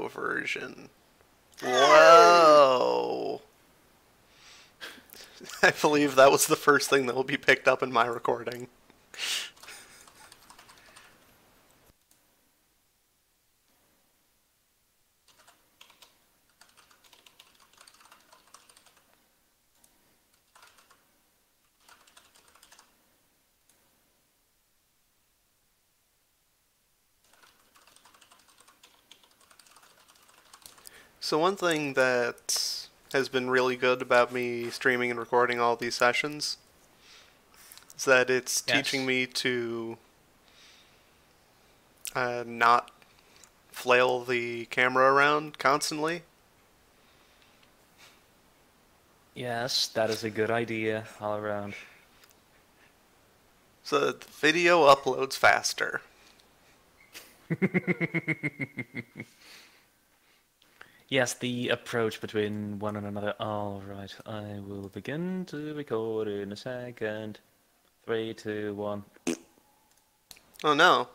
video version. Whoa. I believe that was the first thing that will be picked up in my recording. So one thing that has been really good about me streaming and recording all these sessions is that it's teaching Yes. me to not flail the camera around constantly. Yes, that is a good idea all around. So that the video uploads faster. Yes, the approach between one and another. All right, I will begin to record in a second. Three, two, one. Oh no,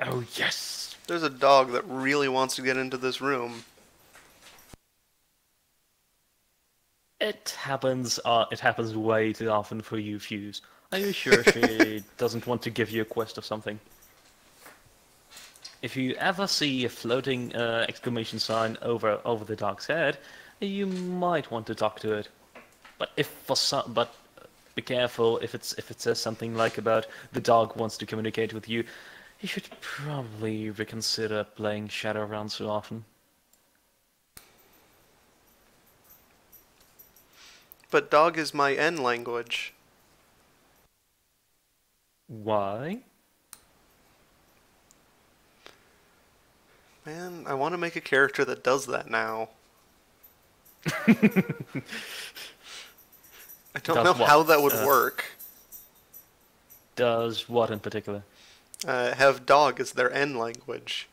Oh, yes! there's a dog that really wants to get into this room. It happens way too often for you, Fuse. Are you sure she doesn't want to give you a quest or something? If you ever see a floating exclamation sign over the dog's head, you might want to talk to it. But if for some, but be careful if it says something like about the dog wants to communicate with you, you should probably reconsider playing Shadowrun so often. But dog is my N language. Why? Man, I want to make a character that does that now. I don't know Does how that what? would work. Does what in particular? Have dog as their N language.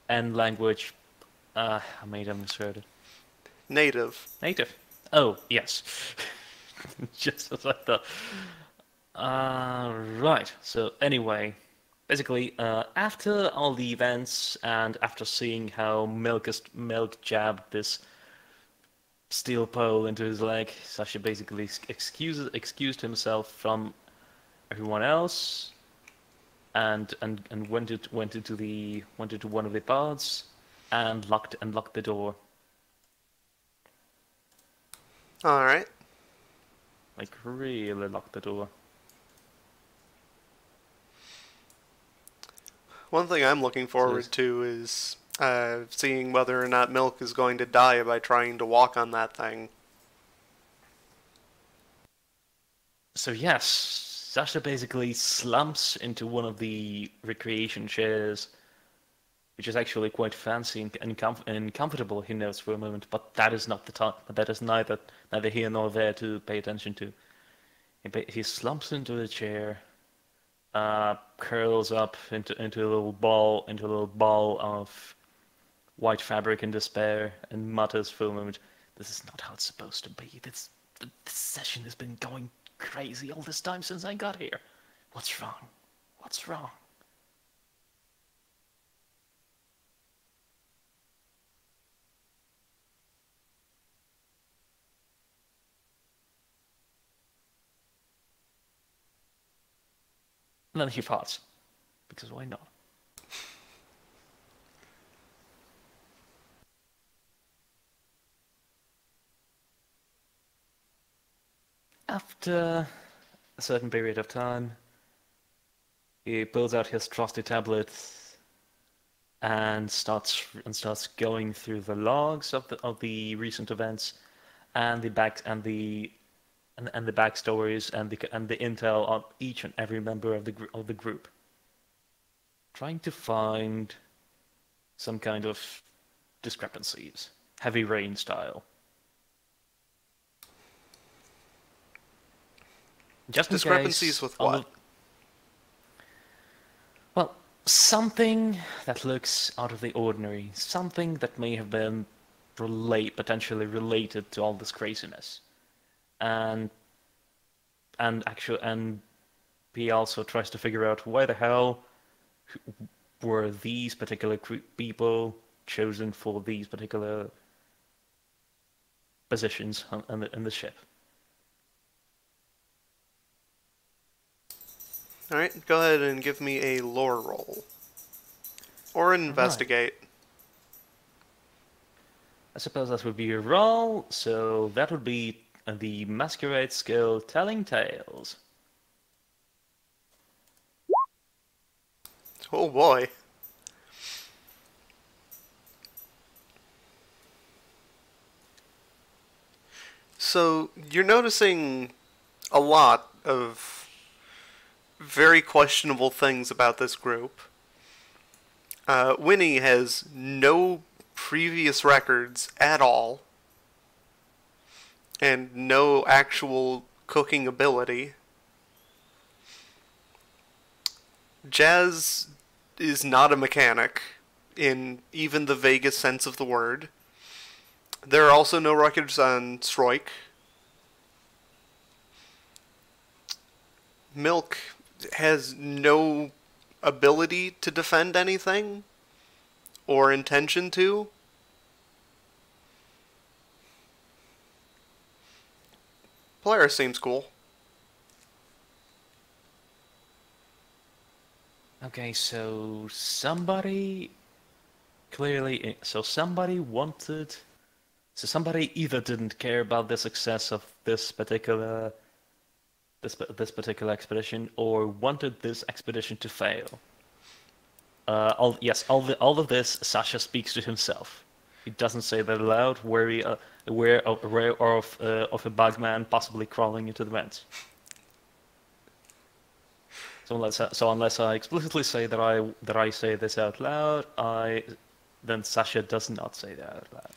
And language. I made a misheard. Native. Native. Oh, yes. Just as I thought. Right. So anyway, basically, after all the events and after seeing how Milk jabbed this steel pole into his leg, Sasha basically excused himself from everyone else and went into one of the pods and locked the door. Alright. Like really locked the door. One thing I'm looking forward to is seeing whether or not Milk is going to die by trying to walk on that thing. So yes, Sasha basically slumps into one of the recreation chairs, which is actually quite fancy and comfortable, he notes for a moment, but that is not the time, but that is neither here nor there to pay attention to. He slumps into the chair, curls up into a little ball of white fabric in despair, and mutters for a moment, "This is not how it's supposed to be. This session has been going crazy all this time since I got here. What's wrong? What's wrong?" And then he farts, because why not? After a certain period of time, he pulls out his trusty tablet and starts going through the logs of the recent events and the backstories and the intel on each and every member of the group, trying to find some kind of discrepancies, heavy rain style. Just in Discrepancies case, with what? well, something that looks out of the ordinary, something that may have been potentially related to all this craziness, and and he also tries to figure out why the hell were these particular people chosen for these particular positions in the ship. Alright, go ahead and give me a lore roll. Or an All right. investigate. I suppose that would be a roll, so that would be the masquerade skill telling tales. Oh boy. So, you're noticing a lot of very questionable things about this group. Winnie has no previous records at all, and no actual cooking ability. Jazz is not a mechanic, in even the vaguest sense of the word. There are also no records on Stroik. Milk has no ability to defend anything, or intention to. Polaris seems cool. Okay, so somebody clearly, so somebody wanted, so somebody either didn't care about the success of this particular expedition, or wanted this expedition to fail. All of this, Sasha speaks to himself. He doesn't say that aloud, aware of a bugman possibly crawling into the vents. So unless I explicitly say that I say this out loud, then Sasha does not say that out loud.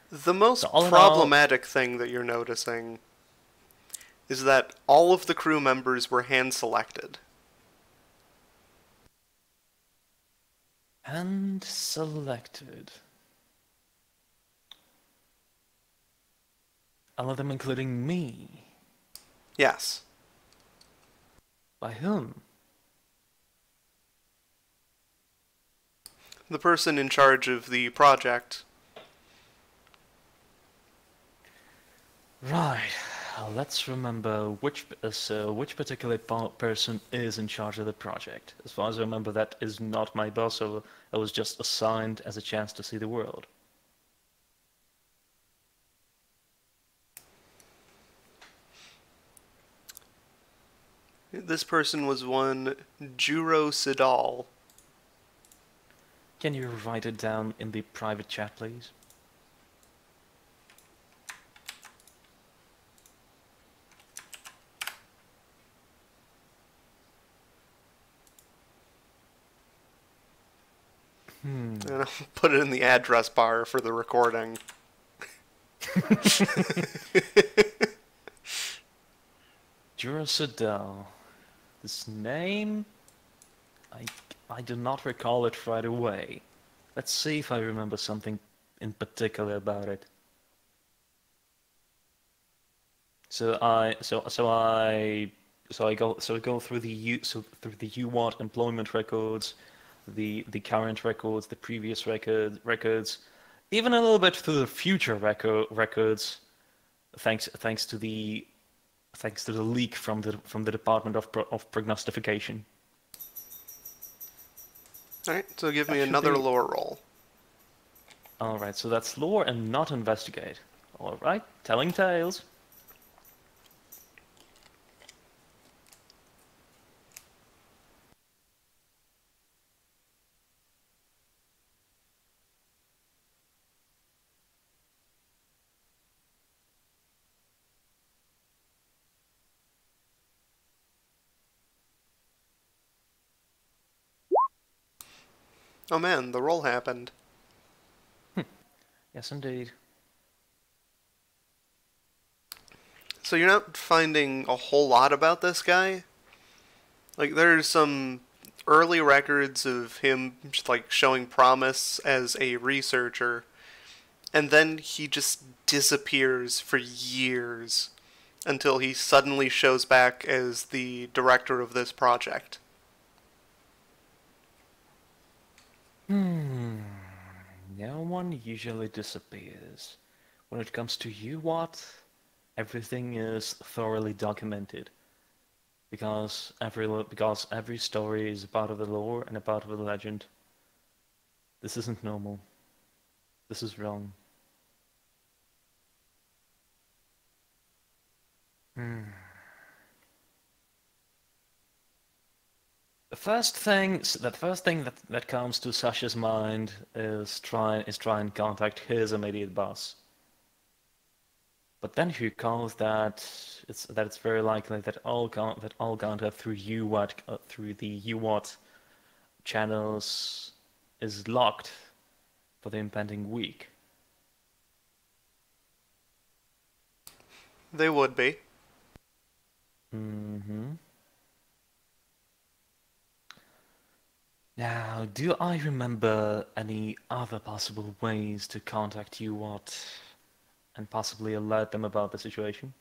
The So most all in all, problematic thing that you're noticing is that all of the crew members were hand selected. and selected. All of them including me. Yes. By whom? The person in charge of the project. Right. Let's remember which particular person is in charge of the project. As far as I remember, that is not my boss, so I was just assigned as a chance to see the world. This person was one Juro Sidal. Can you write it down in the private chat, please? And I'll put it in the address bar for the recording. Jurasadal. This name? I, I do not recall it right away. Let's see if I remember something in particular about it. I go through the UWAT employment records, the current records, the previous records, even a little bit through the future records, thanks to the leak from the Department of Prognostication. Alright, so give That me should another be lore roll. all right. So that's lore and not investigate. All right, telling tales. Oh man, the roll happened. Yes, indeed. So you're not finding a whole lot about this guy? Like, there's some early records of him just, like, showing promise as a researcher, and then he just disappears for years until he suddenly shows back as the director of this project. Hmm. No one usually disappears. When it comes to you, what? Everything is thoroughly documented because every story is a part of the lore and a part of the legend. This isn't normal. This is wrong. Hmm. The first thing that comes to Sasha's mind is try and contact his immediate boss. But then she recalls that it's very likely that all contact through the UWAT channels is locked for the impending week. They would be. Hmm. Now, do I remember any other possible ways to contact UWAT and possibly alert them about the situation?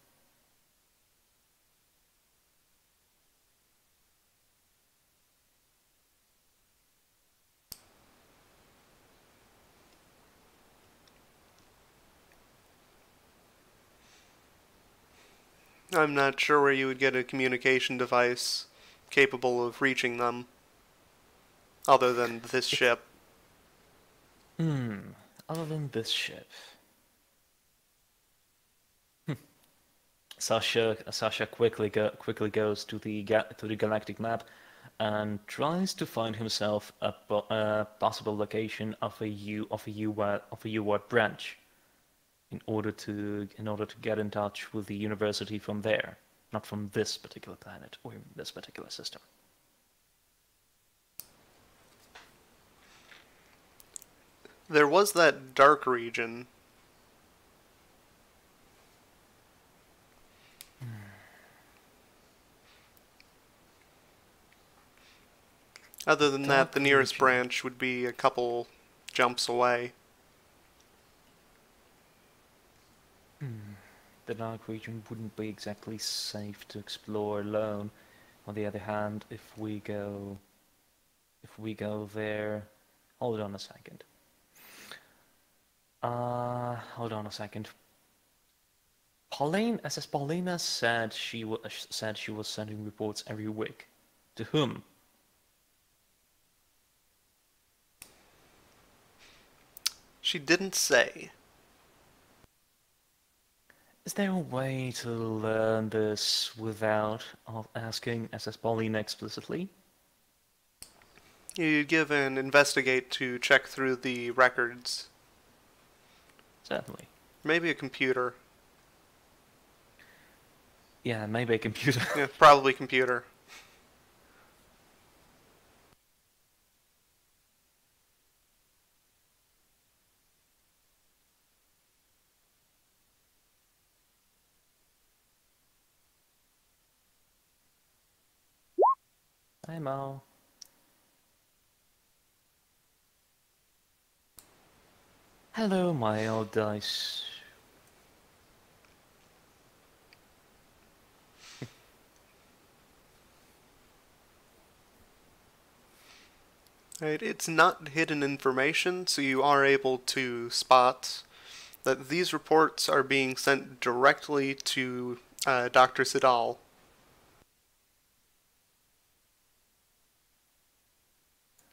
I'm not sure where you would get a communication device capable of reaching them, other than this It's ship. hmm. Other than this ship, Sasha quickly goes to the galactic map and tries to find himself a possible location of a UWAT branch in order to get in touch with the university from there, not from this particular planet or this particular system. There was that dark region. Other than that, the Dark nearest region. branch would be a couple jumps away. The dark region wouldn't be exactly safe to explore alone. On the other hand, if we go there, hold on a second. Hold on a second. SS Paulina said she was sending reports every week. To whom? She didn't say. Is there a way to learn this without asking SS Paulina explicitly? You give an investigate to check through the records. Certainly. Maybe a computer. Yeah, maybe a computer. Yeah, probably computer. Hi, Mo. Hello, my old dice. Right, it's not hidden information, so you are able to spot that these reports are being sent directly to Dr. Sidal.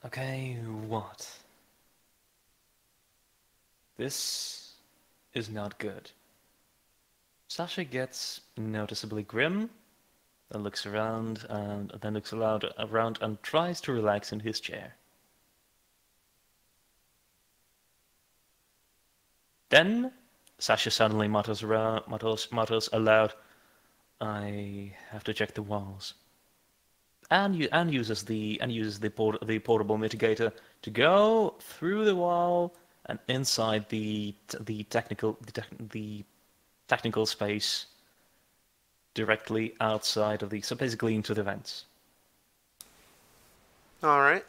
Okay, what? This is not good. Sasha gets noticeably grim, then looks around and tries to relax in his chair. Then Sasha suddenly mutters aloud, "I have to check the walls," and uses the portable mitigator to go through the wall and inside the technical space directly outside of so basically into the vents. Alright.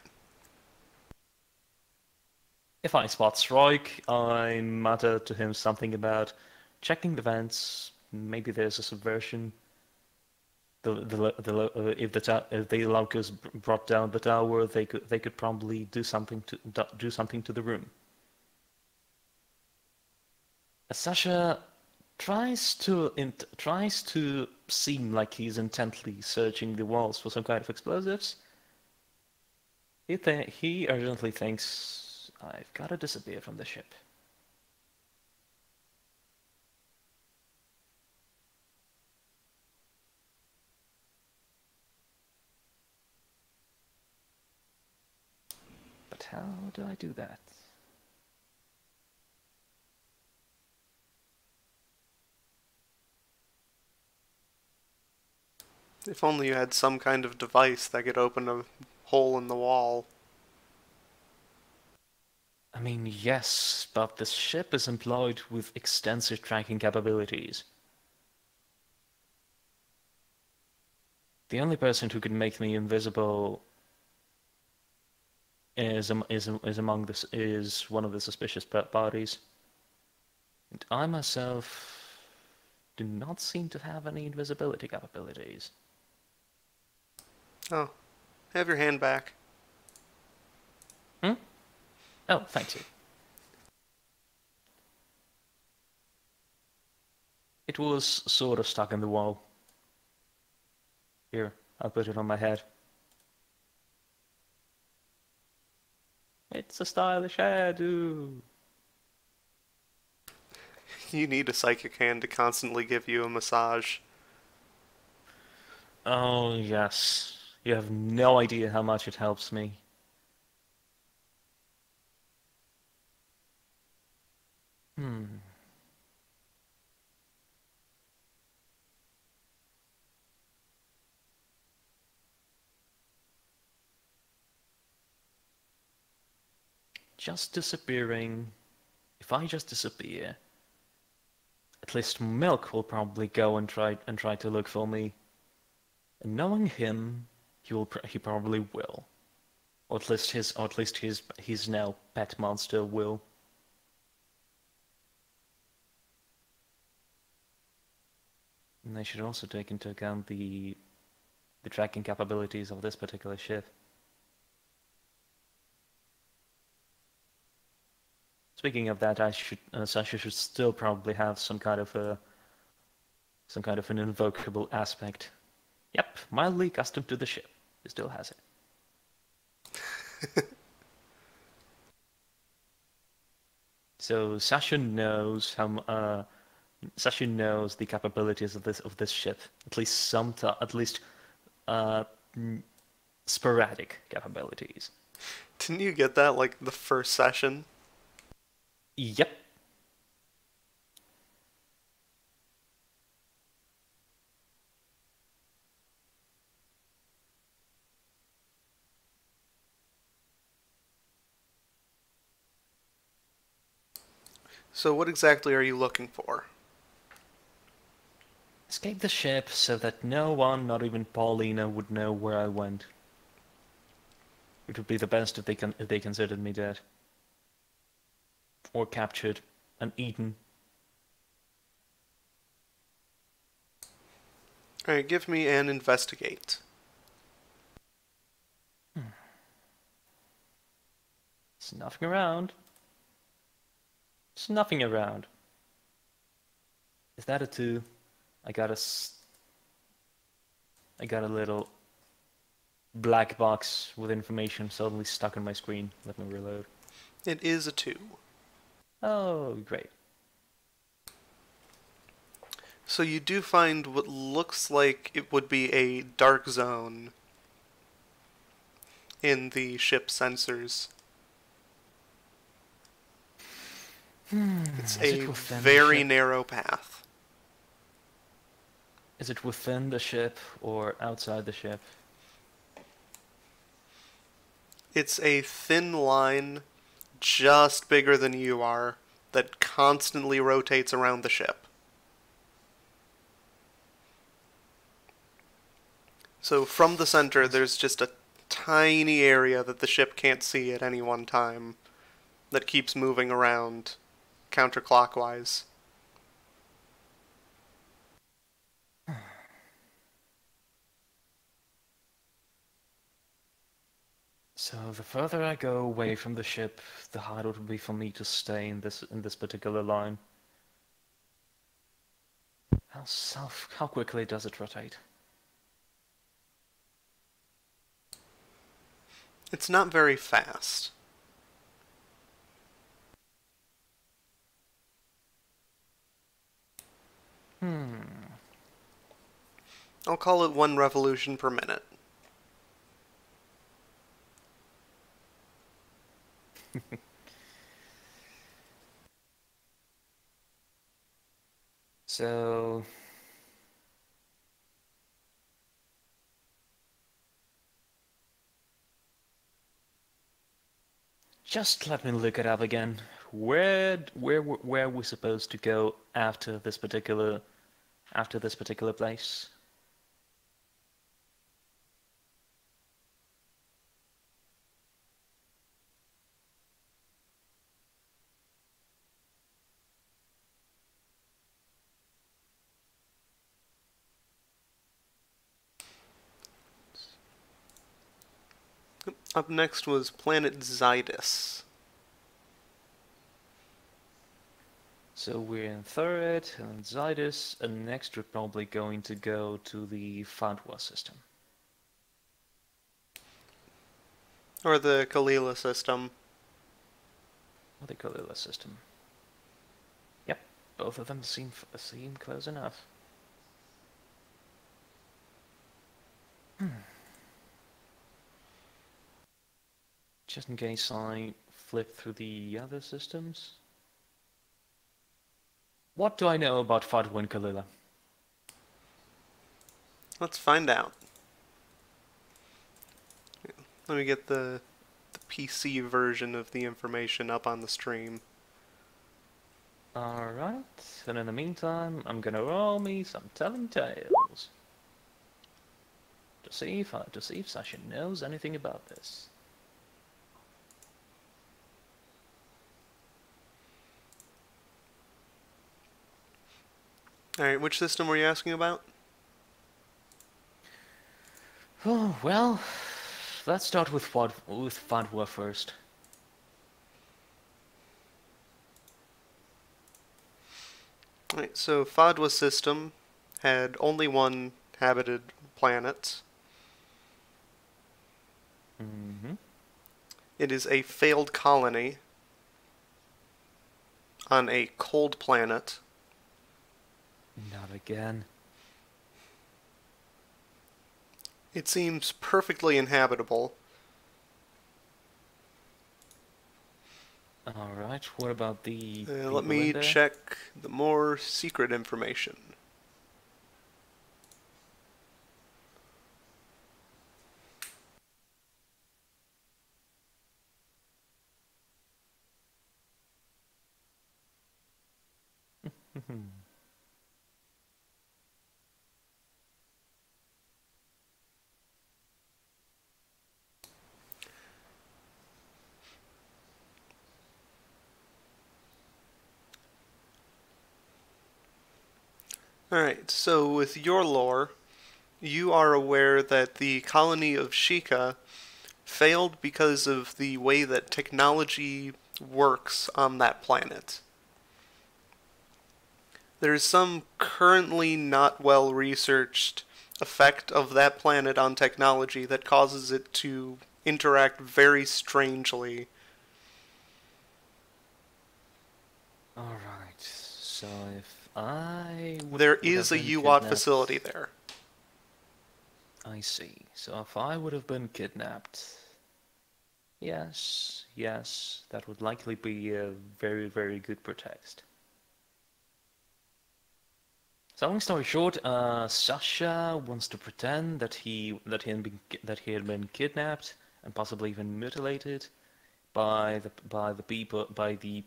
If I spot Sroik, I mutter to him something about checking the vents. Maybe there's a subversion. if the locusts brought down the tower, they could probably do something to the room. Sasha tries to seem like he's intently searching the walls for some kind of explosives. He urgently thinks, I've got to disappear from the ship. But how do I do that? If only you had some kind of device that could open a hole in the wall. I mean, yes, but this ship is employed with extensive tracking capabilities. The only person who can make me invisible is one of the suspicious parties, and I myself do not seem to have any invisibility capabilities. Oh, have your hand back. Hmm? Oh, thank you. It was sort of stuck in the wall. Here, I'll put it on my head. It's a stylish hairdo. You need a psychic hand to constantly give you a massage. Oh, yes. You have no idea how much it helps me. Hmm. Just disappearing. If I just disappear, at least Milk will probably go and try to look for me. And knowing him, he probably will. Or at least his now pet monster will. And I should also take into account the tracking capabilities of this particular ship. Speaking of that, Sasha should still probably have some kind of an invocable aspect. Yep, mildly accustomed to the ship. He still has it. So Sasha knows the capabilities of this ship. At least uh, sporadic capabilities. Didn't you get that like the first session? Yep. So what exactly are you looking for? Escape the ship so that no one, not even Paulina, would know where I went. It would be the best if they considered me dead. Or captured and eaten. Alright, give me an investigate. There's nothing around. There's nothing around. Is that a 2? I got a little black box with information suddenly stuck on my screen. Let me reload. It is a 2. Oh, great. So you do find what looks like it would be a dark zone in the ship sensors. It's a very narrow path. Is it within the ship or outside the ship? It's a thin line, just bigger than you are, that constantly rotates around the ship. So from the center, there's just a tiny area that the ship can't see at any one time that keeps moving around counterclockwise. So the further I go away from the ship, the harder it will be for me to stay in this particular line. How quickly does it rotate? It's not very fast. I'll call it 1 revolution per minute. So just let me look it up again. Where are we supposed to go after this particular place? Up next was planet Zydus. So we're in Third and Zydus, and next we're probably going to go to the Fadwa system. Or the Kalila system. Or the Kalila system. Yep, both of them seem close enough. Just in case I flip through the other systems. What do I know about Fadwa and Kalila? Let's find out. Let me get the PC version of the information up on the stream. Alright, and in the meantime, I'm gonna roll me some telling tales. To see if Sasha knows anything about this. Alright, which system were you asking about? Oh, well, let's start with Fadwa first. Alright, so Fadwa's system had only one habited planet. Mm-hmm. It is a failed colony on a cold planet. Not again. It seems perfectly inhabitable. Alright, what about the Let people me in there? check the more secret information. Alright, so with your lore, you are aware that the colony of Sheikah failed because of the way that technology works on that planet. There is some currently not well researched effect of that planet on technology that causes it to interact very strangely. Alright, so if I There would have is a been UWAT kidnapped... facility there. I see. So if I would have been kidnapped... Yes, that would likely be a very, very good pretext. So long story short, Sasha wants to pretend that he had been kidnapped and possibly even mutilated by the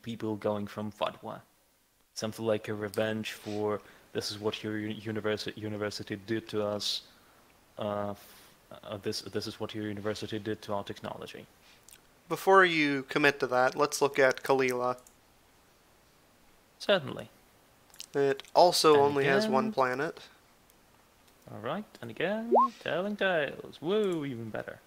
people going from Fadwa. Something like a revenge for this is what your university did to us. This is what your university did to our technology. Before you commit to that, let's look at Kalila. Certainly. It also And only has one again... planet. Alright, and again, telling tales. Woo, even better.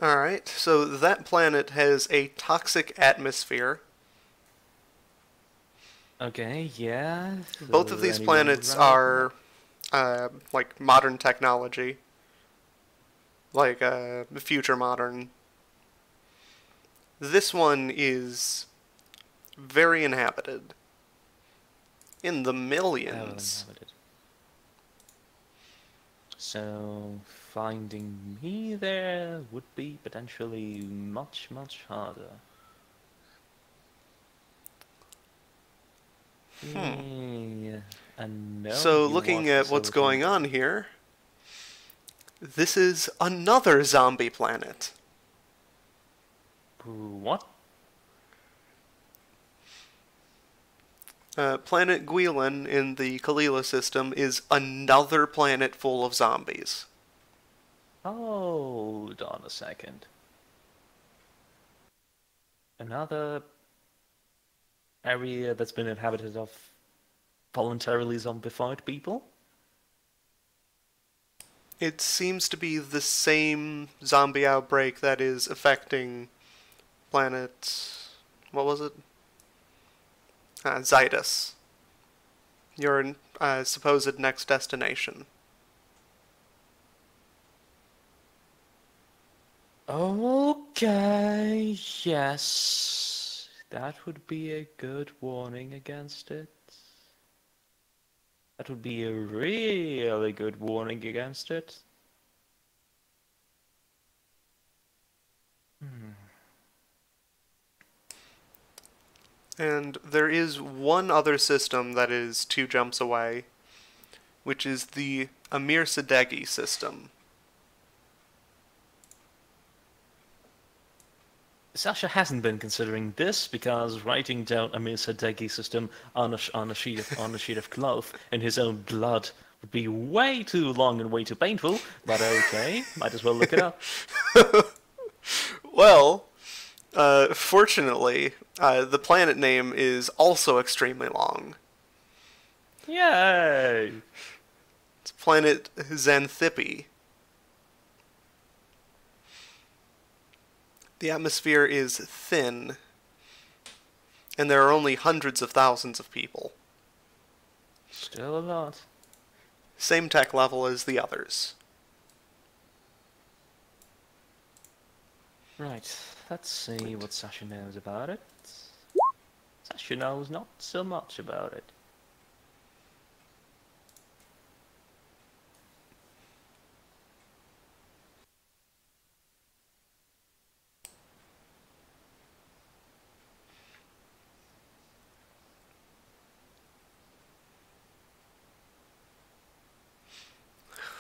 Alright, so that planet has a toxic atmosphere. Okay, yeah. Both of So these anyone would planets rather that? are like modern technology, like future modern. This one is very inhabited, in the Heavily millions. inhabited. So finding me there would be potentially much, much harder. Yeah. And no, So, he looking was at what's going facilitating. on here, this is another zombie planet. What? Planet Guilin in the Kalila system is another planet full of zombies. Hold on a second. Another area that's been inhabited of voluntarily zombified people? It seems to be the same zombie outbreak that is affecting planet. What was it? Zydus. Your supposed next destination. Okay, yes. That would be a good warning against it. That would be a really good warning against it. Hmm. And there is one other system that is 2 jumps away, which is the Amir Sadeghi system. Sasha hasn't been considering this because writing down a Sadeghi system on a sheet of cloth in his own blood would be way too long and way too painful. But okay, might as well look it up. Well, fortunately, the planet name is also extremely long. Yay! It's planet Xanthippe. The atmosphere is thin, and there are only hundreds of thousands of people. Still a lot. Same tech level as the others. Right, let's see what Sasha knows about it. Sasha knows not so much about it.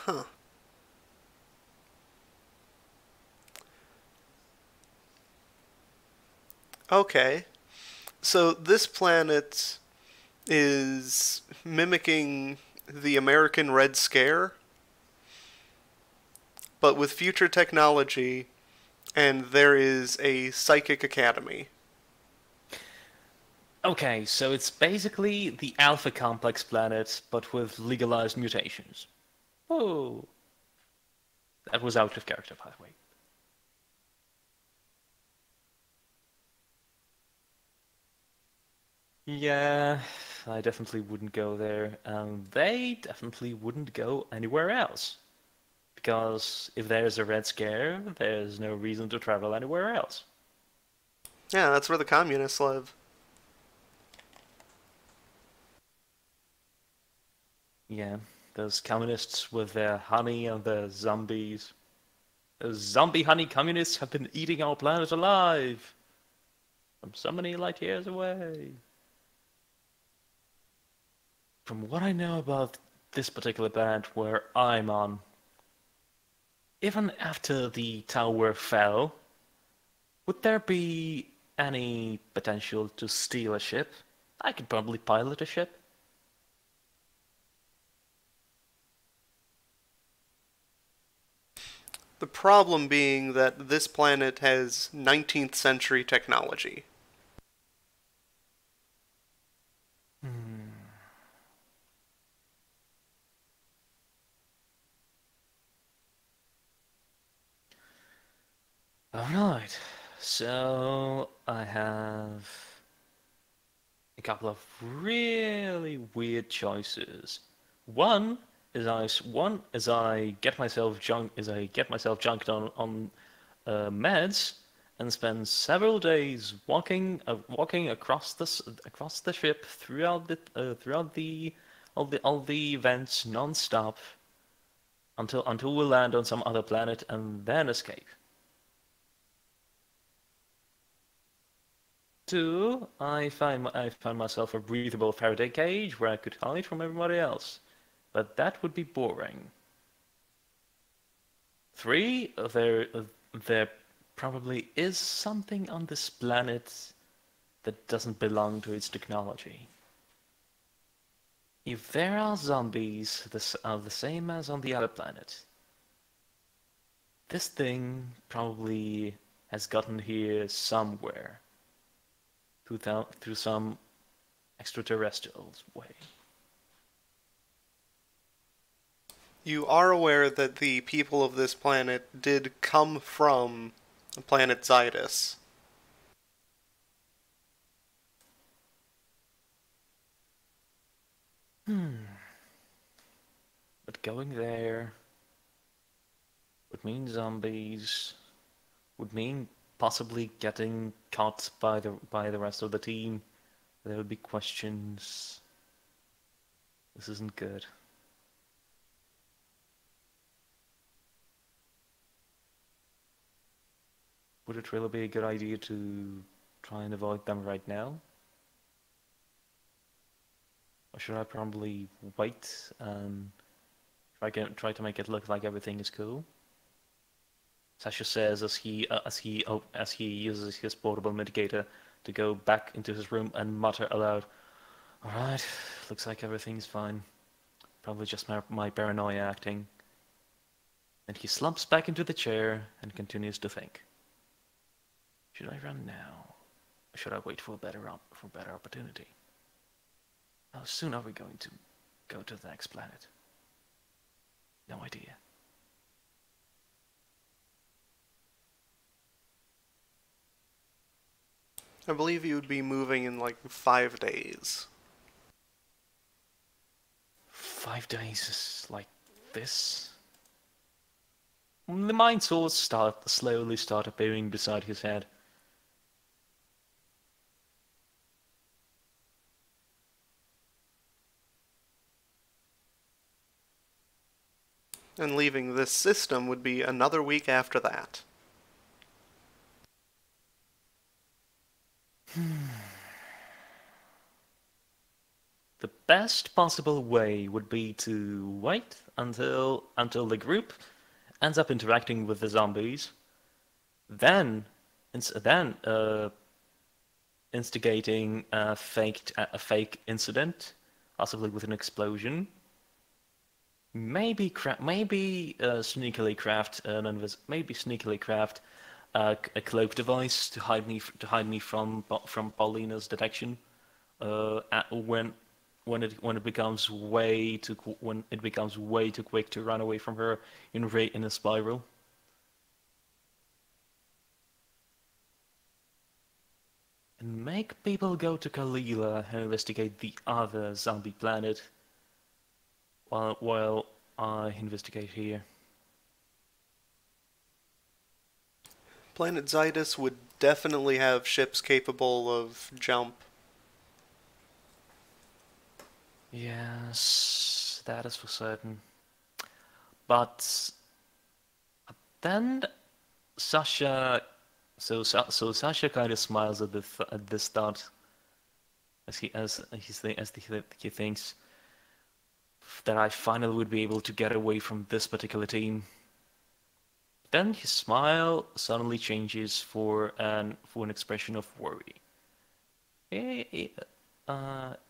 Huh. Okay. So this planet is mimicking the American Red Scare, but with future technology, and there is a psychic academy. Okay, so it's basically the Alpha Complex planet, but with legalized mutations. Oh, that was out of character, by the way. Yeah, I definitely wouldn't go there. They definitely wouldn't go anywhere else. Because if there's a Red Scare, there's no reason to travel anywhere else. Yeah, that's where the communists live. Yeah, those communists with their honey and their zombies. Those zombie honey communists have been eating our planet alive from so many light years away. From what I know about this particular planet where I'm on, even after the tower fell, would there be any potential to steal a ship? I could probably pilot a ship. The problem being that this planet has 19th century technology. Hmm. Alright, so I have a couple of really weird choices. One is I get myself junked on meds and spend several days walking across the ship throughout all the events non-stop until we land on some other planet and then escape. Two, I find myself a breathable Faraday cage where I could hide from everybody else, but that would be boring. Three, there probably is something on this planet that doesn't belong to its technology. If there are zombies the same as on the other planet, this thing probably has gotten here somewhere through some extraterrestrial way. You are aware that the people of this planet did come from planet Zydus. But going there would mean zombies, would mean possibly getting caught by the rest of the team. There would be questions. This isn't good. Would it really be a good idea to try and avoid them right now? Or should I probably wait and try to make it look like everything is cool? Sasha says as he uses his portable mitigator to go back into his room and mutter aloud, "All right, looks like everything's fine. Probably just my paranoia acting." And he slumps back into the chair and continues to think. Should I run now? Or should I wait for a better opportunity? How soon are we going to go to the next planet? No idea. I believe you would be moving in like 5 days. 5 days is like this. The mind swords slowly start appearing beside his head. And leaving this system would be another week after that. The best possible way would be to wait until the group ends up interacting with the zombies, then instigating a fake incident, possibly with an explosion. Maybe sneakily craft a cloak device to hide me from Paulina's detection. When it becomes way too quick to run away from her in a spiral. And make people go to Kalila and investigate the other zombie planet while I investigate here. Planet Zydus would definitely have ships capable of jump. Yes, that is for certain. But then Sasha, so Sasha kind of smiles at this thought he thinks that I finally would be able to get away from this particular team. Then his smile suddenly changes for an expression of worry. Eh, eh,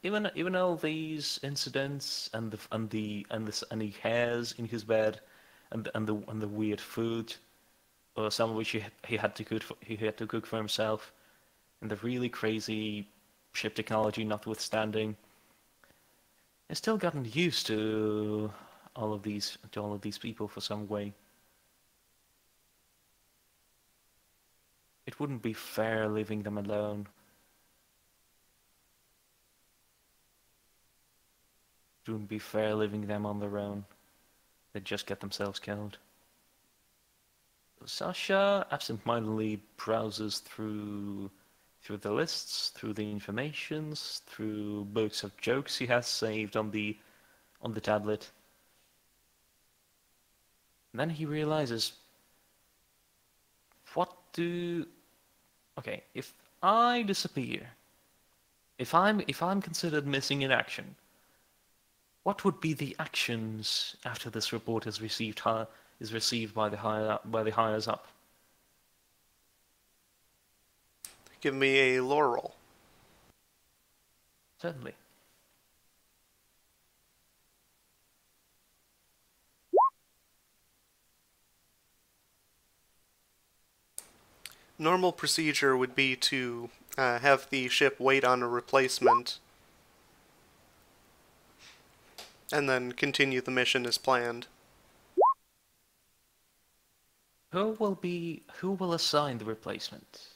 even all these incidents and the hairs in his bed and the weird food, some of which he had to cook for himself, and the really crazy ship technology notwithstanding, he's still gotten used to all of these people for some way. it wouldn't be fair leaving them alone. It wouldn't be fair leaving them on their own. They'd just get themselves killed. Sasha absentmindedly browses through the lists, through the informations, through books of jokes he has saved on the tablet. And then he realizes, what do... Okay, if I disappear, if I'm considered missing in action, what would be the actions after this report is received by the higher up? Give me a lore roll. Certainly. Normal procedure would be to have the ship wait on a replacement and then continue the mission as planned. Who will assign the replacement?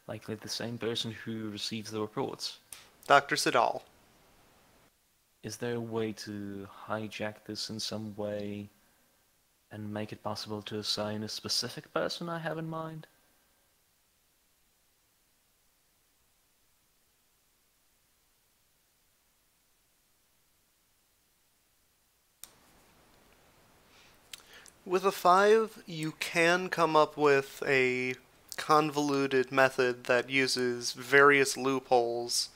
Likely the same person who receives the reports. Dr. Sidal. Is there a way to hijack this in some way and make it possible to assign a specific person I have in mind? With a 5, you can come up with a convoluted method that uses various loopholes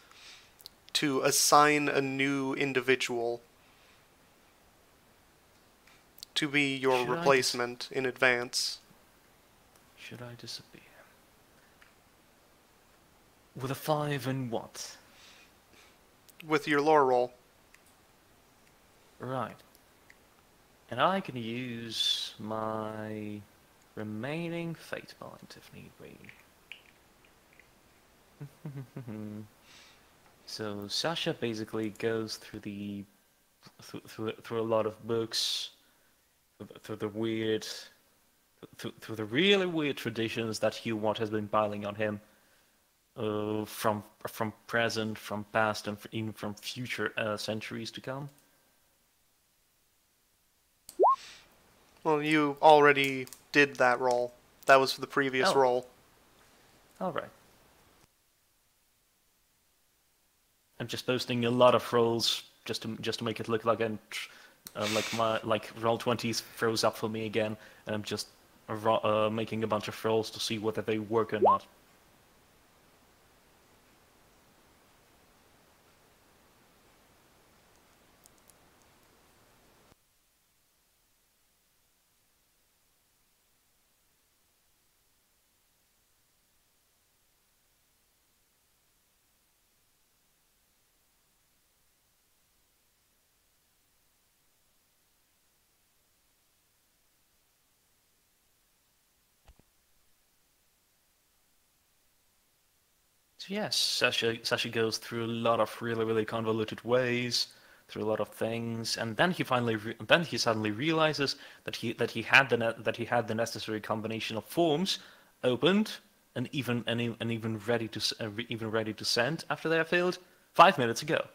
to assign a new individual to be your replacement in advance. Should I disappear? With a 5 and what? With your lore roll. Right. And I can use my remaining fate point if need be. So Sasha basically goes through through a lot of books, through the weird, through the really weird traditions that Hugh Watt has been piling on him, from present, from past, and even from future centuries to come. Well, you already did that roll. That was for the previous roll. All right. I'm just posting a lot of rolls just to make it look like like Roll20 froze up for me again, and I'm just making a bunch of rolls to see whether they work or not. So yes, Sasha goes through a lot of really convoluted ways, through a lot of things, and then he suddenly realizes that he had the necessary combination of forms opened and even ready to send after they are filled 5 minutes ago.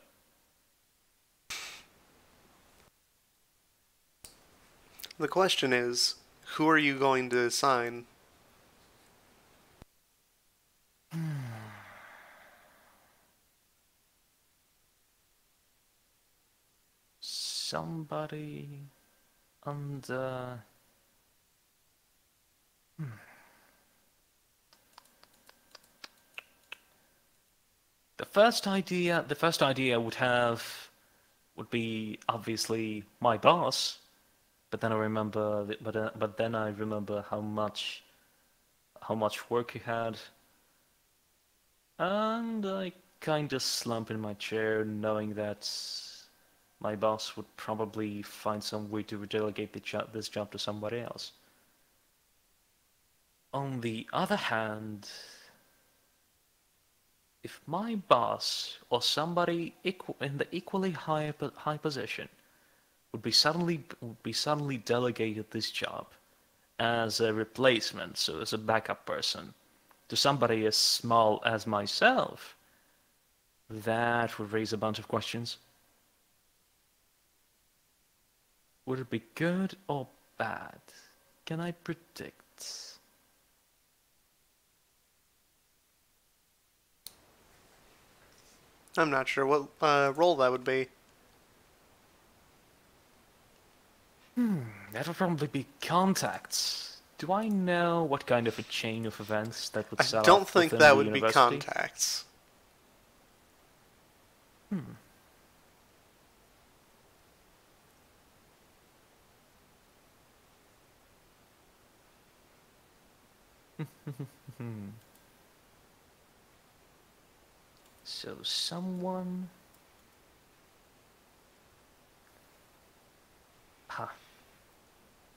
The question is, who are you going to assign? Somebody under... The first idea would be obviously my boss, but then I remember how much work he had, and I kind of slump in my chair knowing that my boss would probably find some way to delegate this job to somebody else. On the other hand, if my boss or somebody in the equally high position would be suddenly delegated this job as a replacement, so as a backup person, to somebody as small as myself, that would raise a bunch of questions. Would it be good or bad? Can I predict? I'm not sure what role that would be. That would probably be contacts. Do I know what kind of a chain of events that would I set don't off think within that the would be university? contacts. So someone... Huh.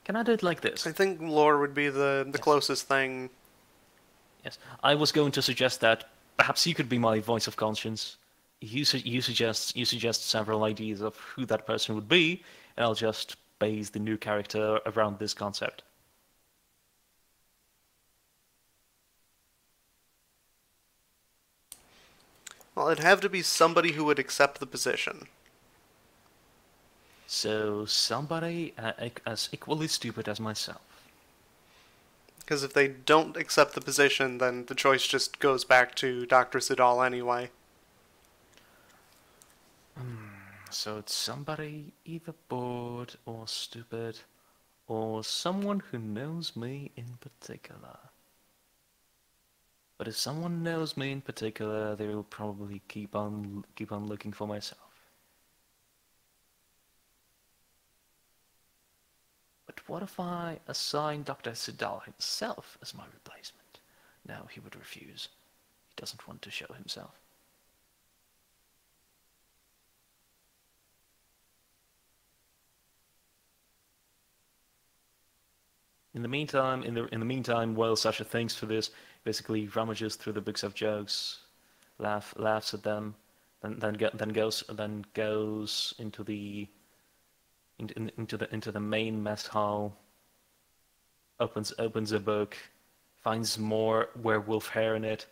Can I do it like this? I think lore would be the Yes. closest thing. Yes. I was going to suggest that perhaps you could be my voice of conscience. You suggest several ideas of who that person would be, and I'll just base the new character around this concept. Well, it'd have to be somebody who would accept the position. So somebody as equally stupid as myself. Because if they don't accept the position, then the choice just goes back to Dr. Sidal anyway. So it's somebody either bored or stupid, or someone who knows me in particular. But if someone knows me in particular, they will probably keep on looking for myself. But what if I assign Dr. Sidal himself as my replacement? No, he would refuse. He doesn't want to show himself. In the meantime, while Sasha thinks for this, basically rummages through the books of jokes, laughs at them, then goes into the main mess hall, opens a book, finds more werewolf hair in it,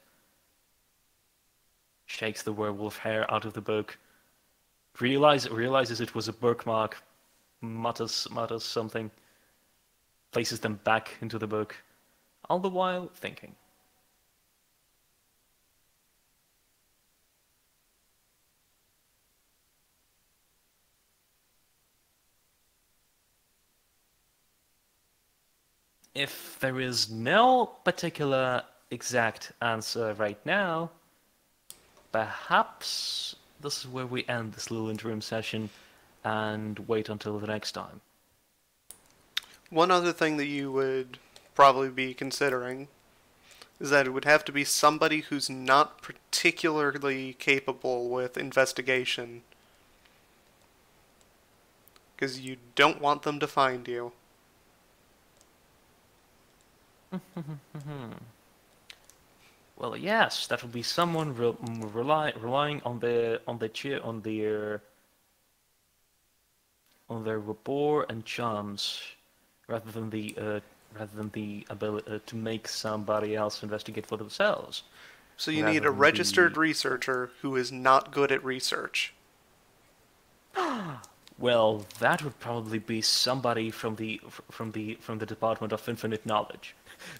shakes the werewolf hair out of the book, realizes it was a bookmark, mutters something, places them back into the book, all the while thinking. If there is no particular exact answer right now, perhaps this is where we end this little interim session and wait until the next time. One other thing that you would probably be considering is that it would have to be somebody who's not particularly capable with investigation. Because you don't want them to find you. Well, yes, that would be someone relying on their rapport and charms, rather than the ability to make somebody else investigate for themselves, So you need rather a than registered the researcher who is not good at research. well, that would probably be somebody from the Department of Infinite Knowledge.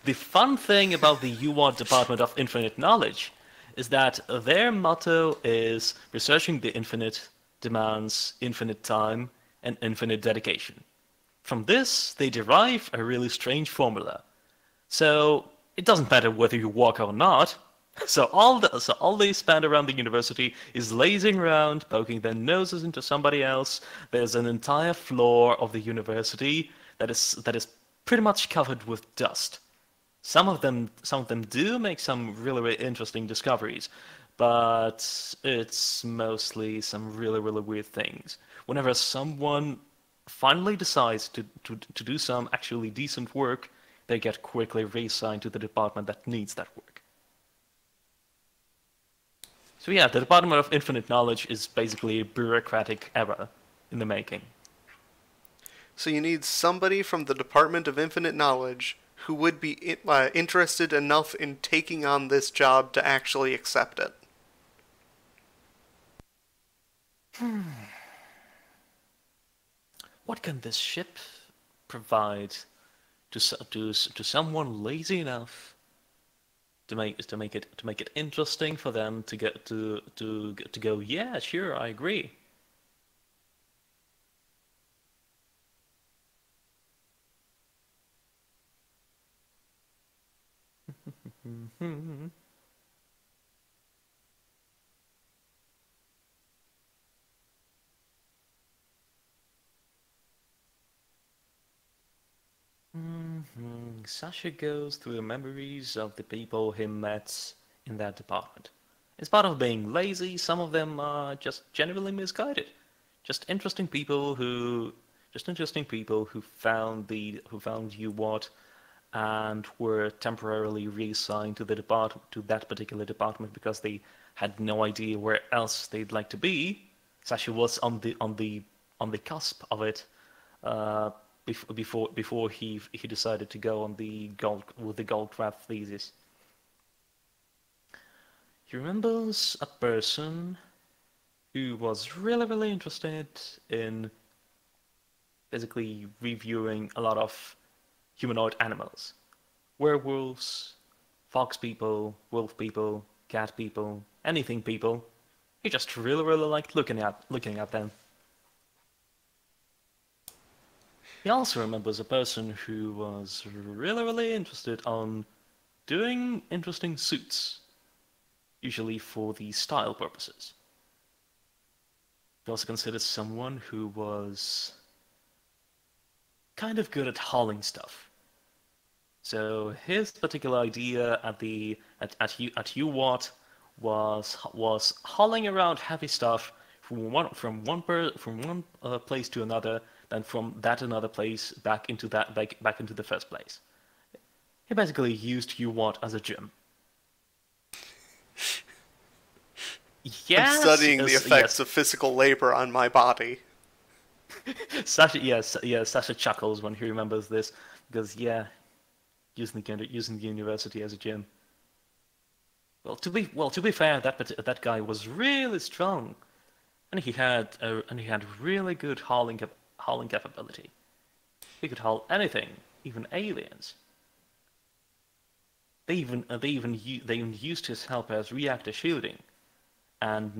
The fun thing about the UWAD Department of Infinite Knowledge is that their motto is researching the infinite demands infinite time and infinite dedication. From this, they derive a really strange formula. So it doesn't matter whether you walk or not. So all they spend around the university is lazing around, poking their noses into somebody else. There's an entire floor of the university that is pretty much covered with dust. Some of them do make some really, really interesting discoveries, but it's mostly some really, really weird things. Whenever someone finally decides to do some actually decent work, they get quickly reassigned to the department that needs that work. So yeah, the Department of Infinite Knowledge is basically a bureaucratic error in the making. So you need somebody from the Department of Infinite Knowledge who would be interested enough in taking on this job to actually accept it. What can this ship provide to someone lazy enough to make it interesting for them to get to go, yeah, sure, I agree. Sasha goes through the memories of the people he met in that department. It's part of being lazy. Some of them are just generally misguided. Just interesting people who, just interesting people who found you what, and were temporarily reassigned to the to that particular department because they had no idea where else they'd like to be. Sasha was on the cusp of it. Uh, before he decided to go on the gold with the gold draft thesis. He remembers a person who was really interested in basically reviewing a lot of humanoid animals. Werewolves, fox people, wolf people, cat people, anything people. He just really liked looking at them. He also remembers a person who was really interested on doing interesting suits, usually for the style purposes. He also considers someone who was kind of good at hauling stuff. So his particular idea at UWatt was hauling around heavy stuff from one place to another, then from that another place back into the first place. He basically used UWatt as a gym. I'm Yes, studying the yes, effects yes. of physical labor on my body. Sasha, yes, yeah. Sasha chuckles when he remembers this because yeah, using the university as a gym. To be fair, that guy was really strong, and he had really good hauling capability. He could haul anything, even aliens. They even used his help as reactor shielding, and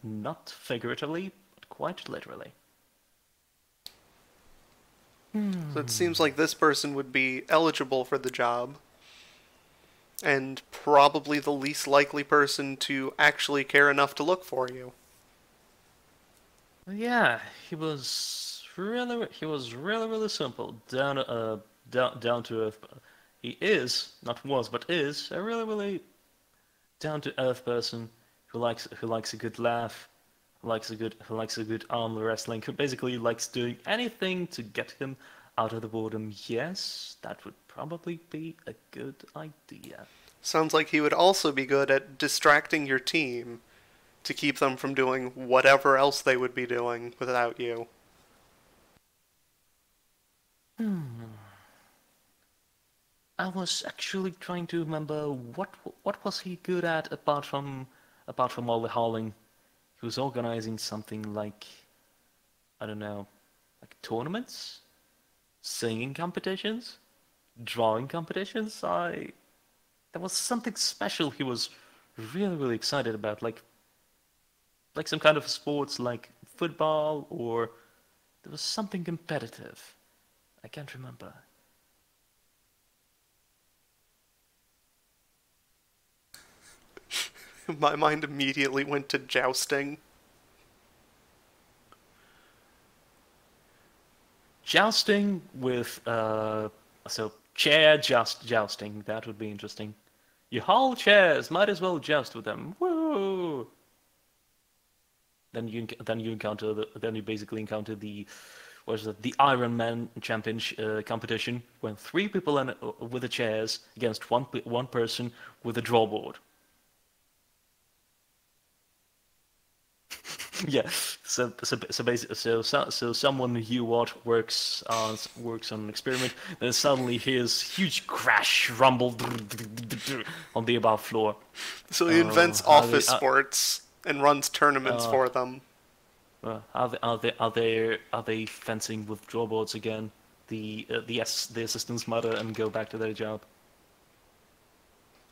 not figuratively, but quite literally. So it seems like this person would be eligible for the job, and probably the least likely person to actually care enough to look for you. Yeah, he was really simple, down to earth. He is, not was, but is a really down to earth person who likes a good laugh, who likes a good arm wrestling, who basically likes doing anything to get him out of the boredom. Yes, that would probably be a good idea. Sounds like he would also be good at distracting your team to keep them from doing whatever else they would be doing without you. I was actually trying to remember what was he good at apart from all the hauling. He was organizing something like, I don't know, like tournaments, singing competitions, drawing competitions. I There was something special he was really excited about, like some kind of sports like football, or there was something competitive. I can't remember. My mind immediately went to jousting. Jousting with so chair jousting, that would be interesting. You haul chairs, might as well joust with them. Woo! Then you basically encounter the what is it, the Iron Man championship competition when three people with the chairs against one person with a drawboard. Yeah. So someone you what works on an experiment, then suddenly hears huge crash rumble on the above floor. So he Oh, invents office sports and runs tournaments uh, for them. are they fencing with drawboards again? The assistant's mother and go back to their job.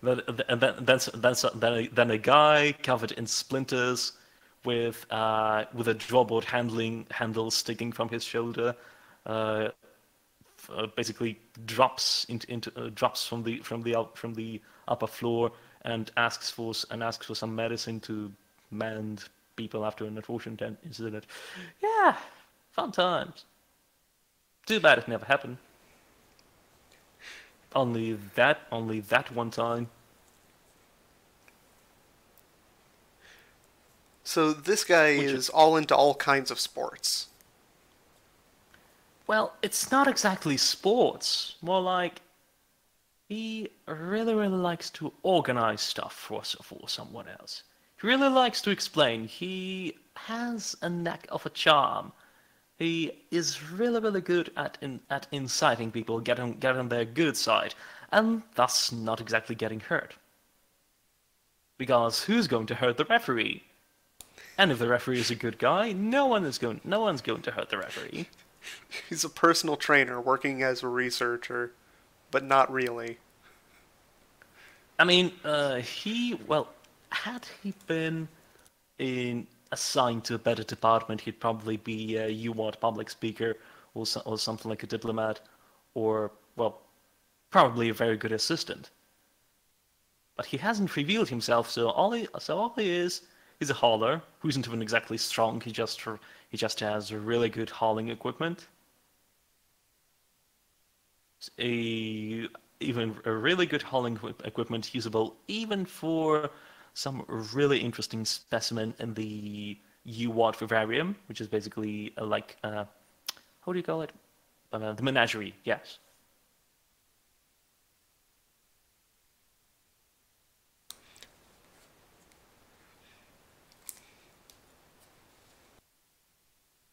Then a guy covered in splinters with a drawboard handle sticking from his shoulder, uh, basically drops from the upper floor and asks for some medicine to mend people after an unfortunate incident. Yeah, fun times. Too bad it never happened. Only that one time. So this guy Which, is all into all kinds of sports. well, it's not exactly sports. More like he really likes to organize stuff for someone else. He really likes to explain. He has a knack of a charm. He is really good at inciting people, get on their good side, and thus not exactly getting hurt. Because who's going to hurt the referee? And if the referee is a good guy, no one's going to hurt the referee. He's a personal trainer working as a researcher, but not really. I mean, had he been assigned to a better department, he'd probably be a UWAT public speaker or something like a diplomat, or, well, probably a very good assistant. But he hasn't revealed himself, so all he is he's a hauler who isn't even exactly strong. He just has really good hauling equipment. A Even a really good hauling equipment usable even for some really interesting specimen in the UWAT vivarium, which is basically how do you call it? The menagerie, yes.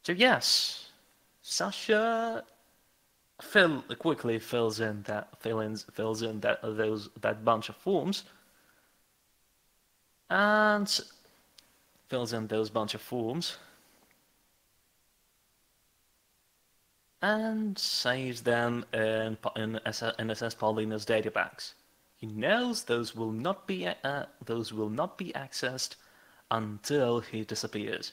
So yes, Sasha quickly fills in that bunch of forms and fills in those bunch of forms and saves them in SS Paulina's databanks. He knows those will not be accessed until he disappears.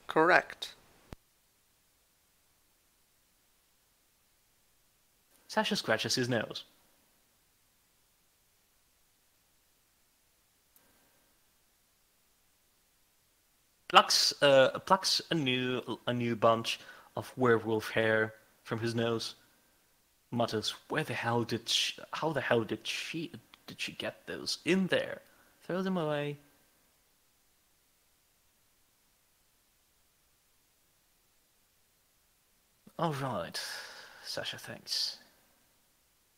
Correct. Sasha scratches his nose. Plucks a new bunch of werewolf hair from his nose. Mutters, how the hell did she get those in there? Throw them away. All right, Sasha thinks.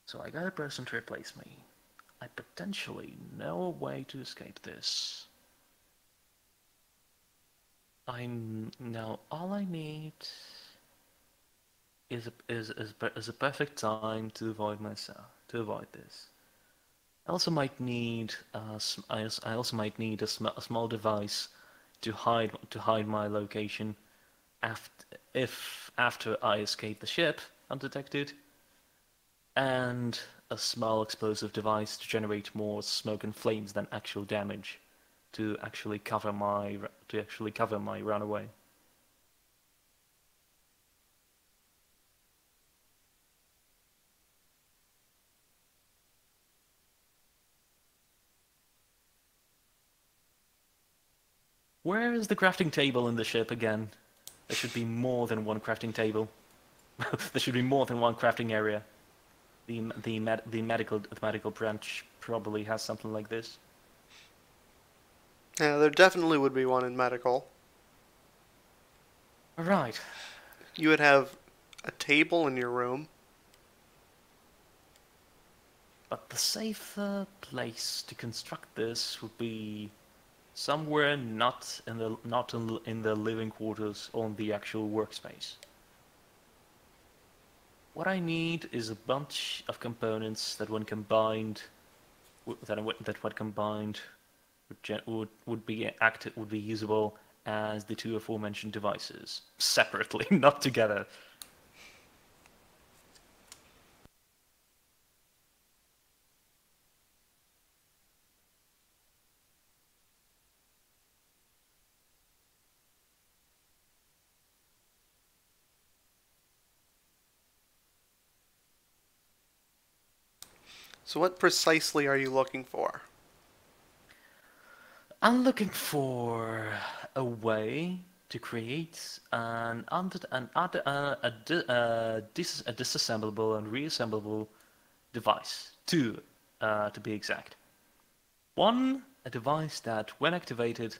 So I got a person to replace me. I potentially know a way to escape this. I'm now all I need is a perfect time to avoid this. I also might need I also might need a small device to hide my location after I escape the ship undetected, and a small explosive device to generate more smoke and flames than actual damage to actually cover my runaway. Where is the crafting table in the ship again? There should be more than one crafting table. There should be more than one crafting area. The medical branch probably has something like this. Yeah, there definitely would be one in medical. Right. You would have a table in your room. But the safer place to construct this would be somewhere not in the living quarters or in the actual workspace. What I need is a bunch of components that when combined that when combined would be usable as the two aforementioned devices separately, not together. So what precisely are you looking for? I'm looking for a way to create a disassemblable and reassemblable device. Two, to be exact. One, a device that, when activated,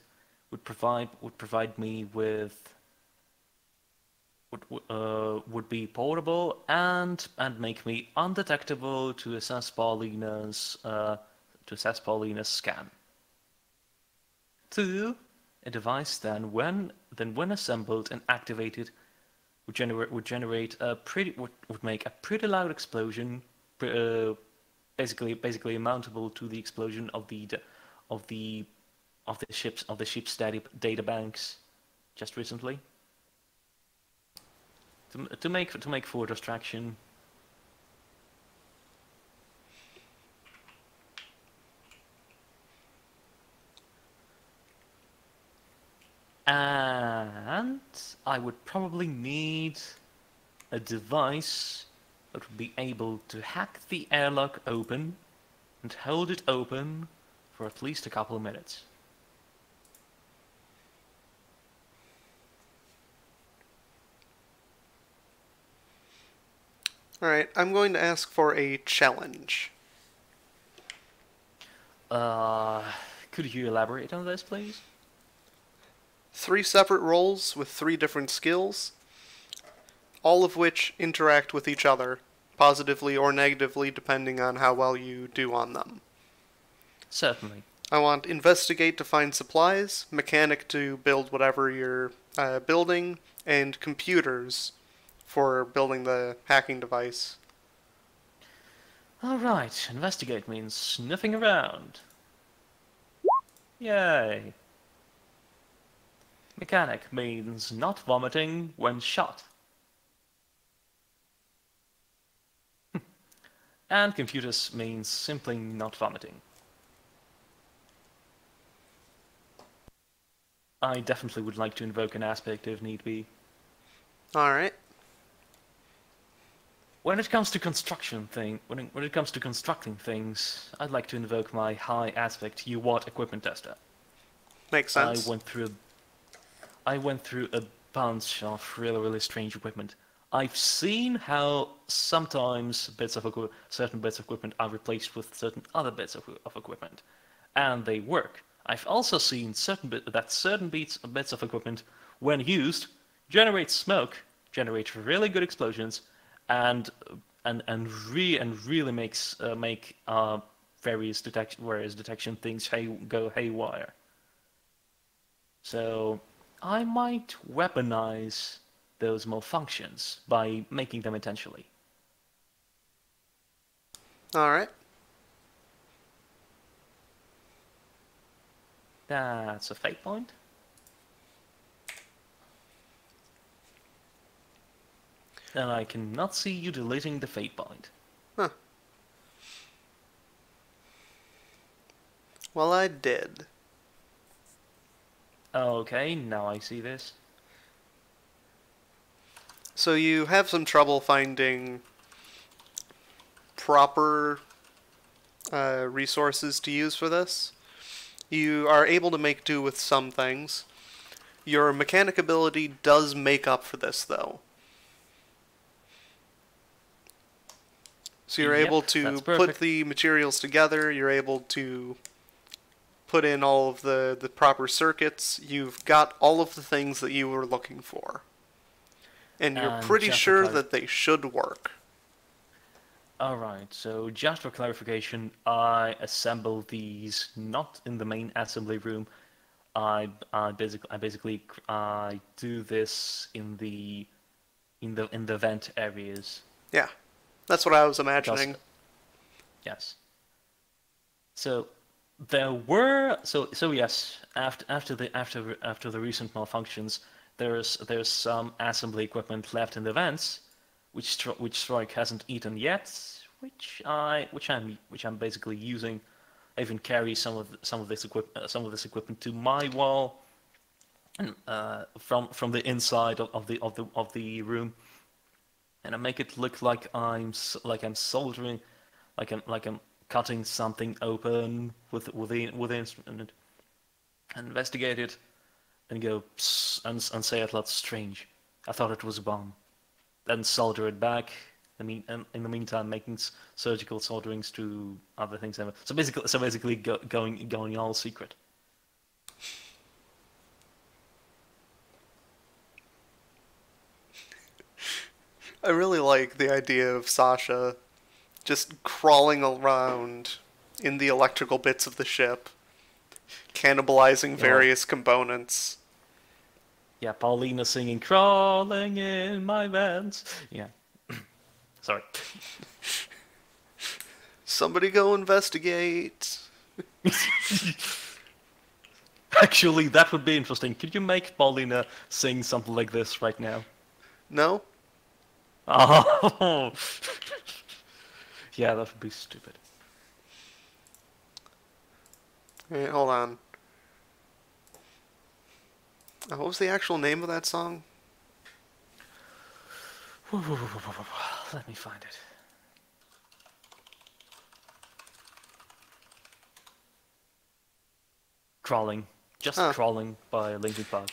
would provide me with would be portable and make me undetectable to assess Paulina's scan. Two, a device then when assembled and activated would make a pretty loud explosion, basically mountable to the explosion of of the of the ship's data banks just recently. To make for distraction. And I would probably need a device that would be able to hack the airlock open and hold it open for at least a couple of minutes. Alright, I'm going to ask for a challenge. Uh, could you elaborate on this, please? 3 separate roles with 3 different skills, all of which interact with each other, positively or negatively depending on how well you do on them. Certainly. I want Investigate to find supplies, Mechanic to build whatever you're building, and Computers for building the hacking device. Alright, investigate means sniffing around. Yay. Mechanic means not vomiting when shot. And computers means simply not vomiting. I definitely would like to invoke an aspect if need be. Alright. When it comes to when it comes to constructing things, I'd like to invoke my high aspect UWAT equipment tester. Makes sense. I went through a bunch of really strange equipment. I've seen how sometimes certain bits of equipment are replaced with certain other bits of equipment, and they work. I've also seen certain bits of equipment, when used, generate smoke, generate really good explosions, and really make various detection things go haywire. So I might weaponize those malfunctions by making them intentionally. Alright. That's a fate point. And I cannot see you deleting the fate point. Huh. Well, I did. Okay, now I see this. So you have some trouble finding proper resources to use for this. You are able to make do with some things. Your mechanic ability does make up for this, though. So you're able to put the materials together, you're able to put in all of the proper circuits, you've got all of the things that you were looking for. And you're pretty sure that they should work. Alright, so just for clarification, I assemble these not in the main assembly room. I do this in the vent areas Yeah, that's what I was because imagining. yes. So there were so yes after the recent malfunctions, there's some assembly equipment left in the vents, which Strike hasn't eaten yet, which I'm basically using. I even carry some of this equipment to my wall and from the inside of the room, and I make it look like like I'm soldering, like I'm cutting something open with the instrument, and investigate it, and go psst, and say out loud, "Strange. I thought it was a bomb." Then solder it back. In the meantime, making surgical solderings to other things. So basically, going all secret. I really like the idea of Sasha just crawling around in the electrical bits of the ship, cannibalizing You know, various components. yeah, Paulina singing "Crawling in My Vents." Yeah, sorry. Somebody go investigate. Actually, that would be interesting. Could you make Paulina sing something like this right now? No? Oh, yeah, that would be stupid. Wait, hold on. What was the actual name of that song? Let me find it. Crawling. Just Huh. Crawling by Linkin Park.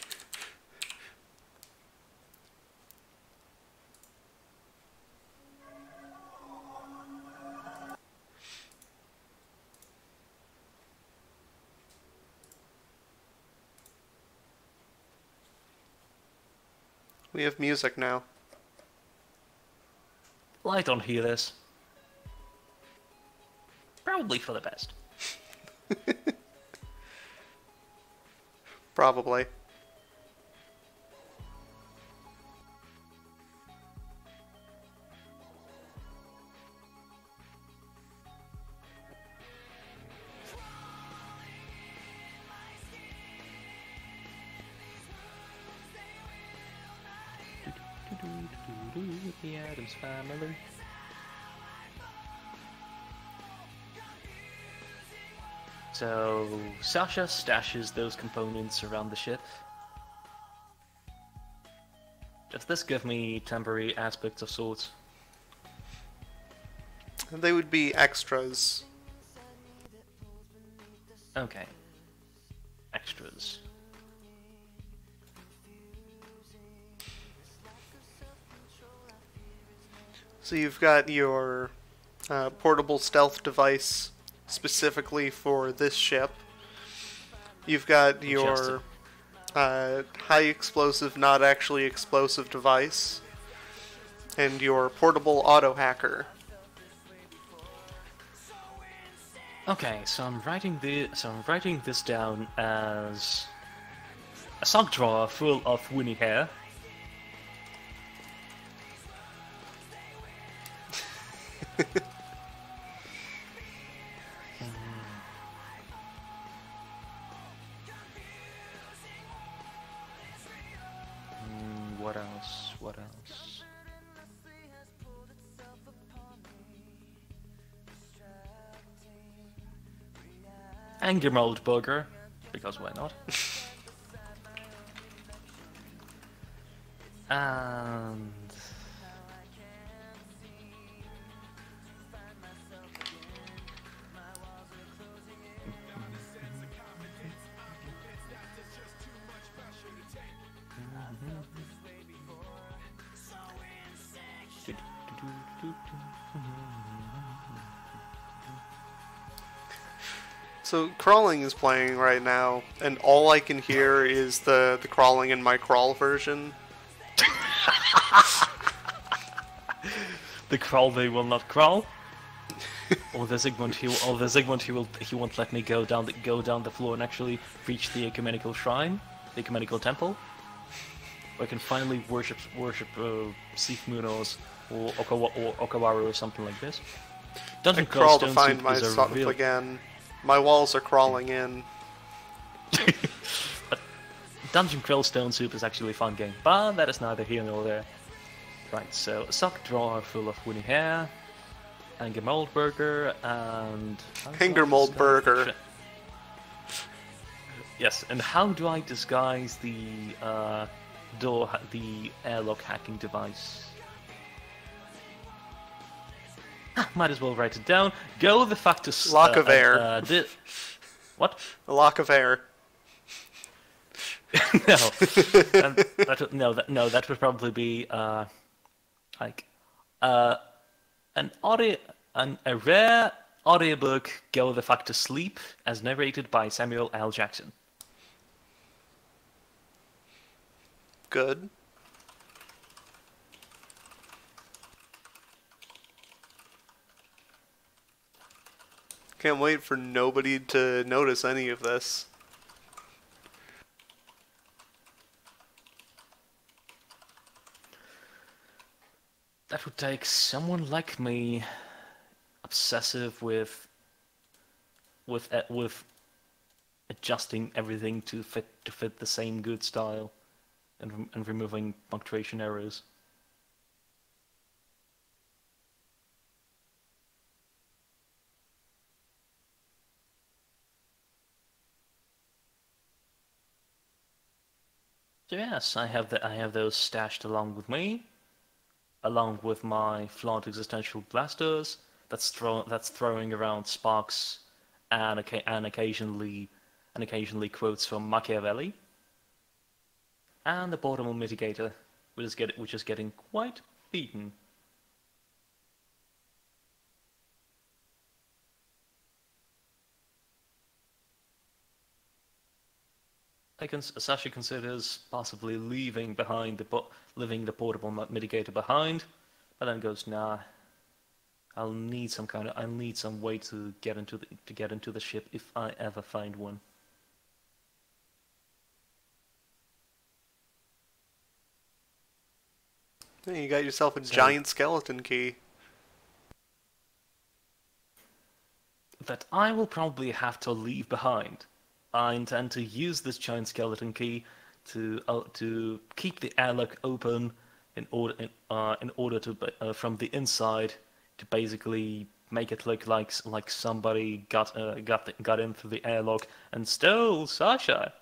We have music now. Well, I don't hear this. Probably for the best. Probably. The Addams Family. So, Sasha stashes those components around the ship. Does this give me temporary aspects of sorts? They would be extras. Okay. Extras. So you've got your portable stealth device specifically for this ship. You've got your high explosive, not actually explosive device, and your portable auto hacker. Okay, so I'm writing this down as a sock drawer full of Winnie hair. What else? What else? Angry Mold Burger, because why not? And So crawling is playing right now, and all I can hear is the crawling in my crawl version. the crawl they will not crawl. He won't let me go down the floor and actually reach the ecumenical shrine, the ecumenical temple, where I can finally worship Sif Munoz or Okawaru or something like this. I Dungeon Crawl crawl to Stone find Soup is a myself real. again. My walls are crawling in. But Dungeon Crawl Stone Soup is actually a fun game, but that is neither here nor there. Right, so a sock drawer full of woody hair, Anger Mold Burger, and... Anger Mold Burger. Yes, and how do I disguise the the airlock hacking device? Might as well write it down. Go the fuck to... Lock of air. What? A lock of air. No. That would probably be, like, a rare audiobook, Go the Fuck to Sleep, as narrated by Samuel L. Jackson. Good. Can't wait for nobody to notice any of this. That would take someone like me, obsessive with adjusting everything to fit the same good style, and removing punctuation errors. So yes, I have those stashed along with me, along with my flawed existential blasters. That's throwing around sparks and occasionally quotes from Machiavelli, and the portable mitigator, which is getting quite beaten. Sasha considers possibly leaving the portable mitigator behind, but then goes, nah. I'll need some way to get into the ship if I ever find one. Hey, you got yourself a giant skeleton key. That I will probably have to leave behind. I intend to use this giant skeleton key to keep the airlock open in order to from the inside to basically make it look like somebody got in through the airlock and stole Sasha,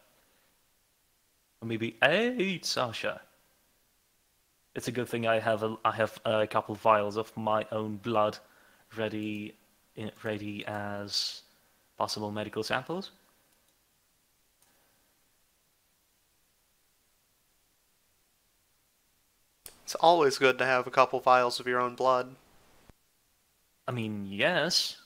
or maybe ate Sasha. It's a good thing I have a couple vials of my own blood ready as possible medical samples. It's always good to have a couple vials of your own blood. I mean, yes.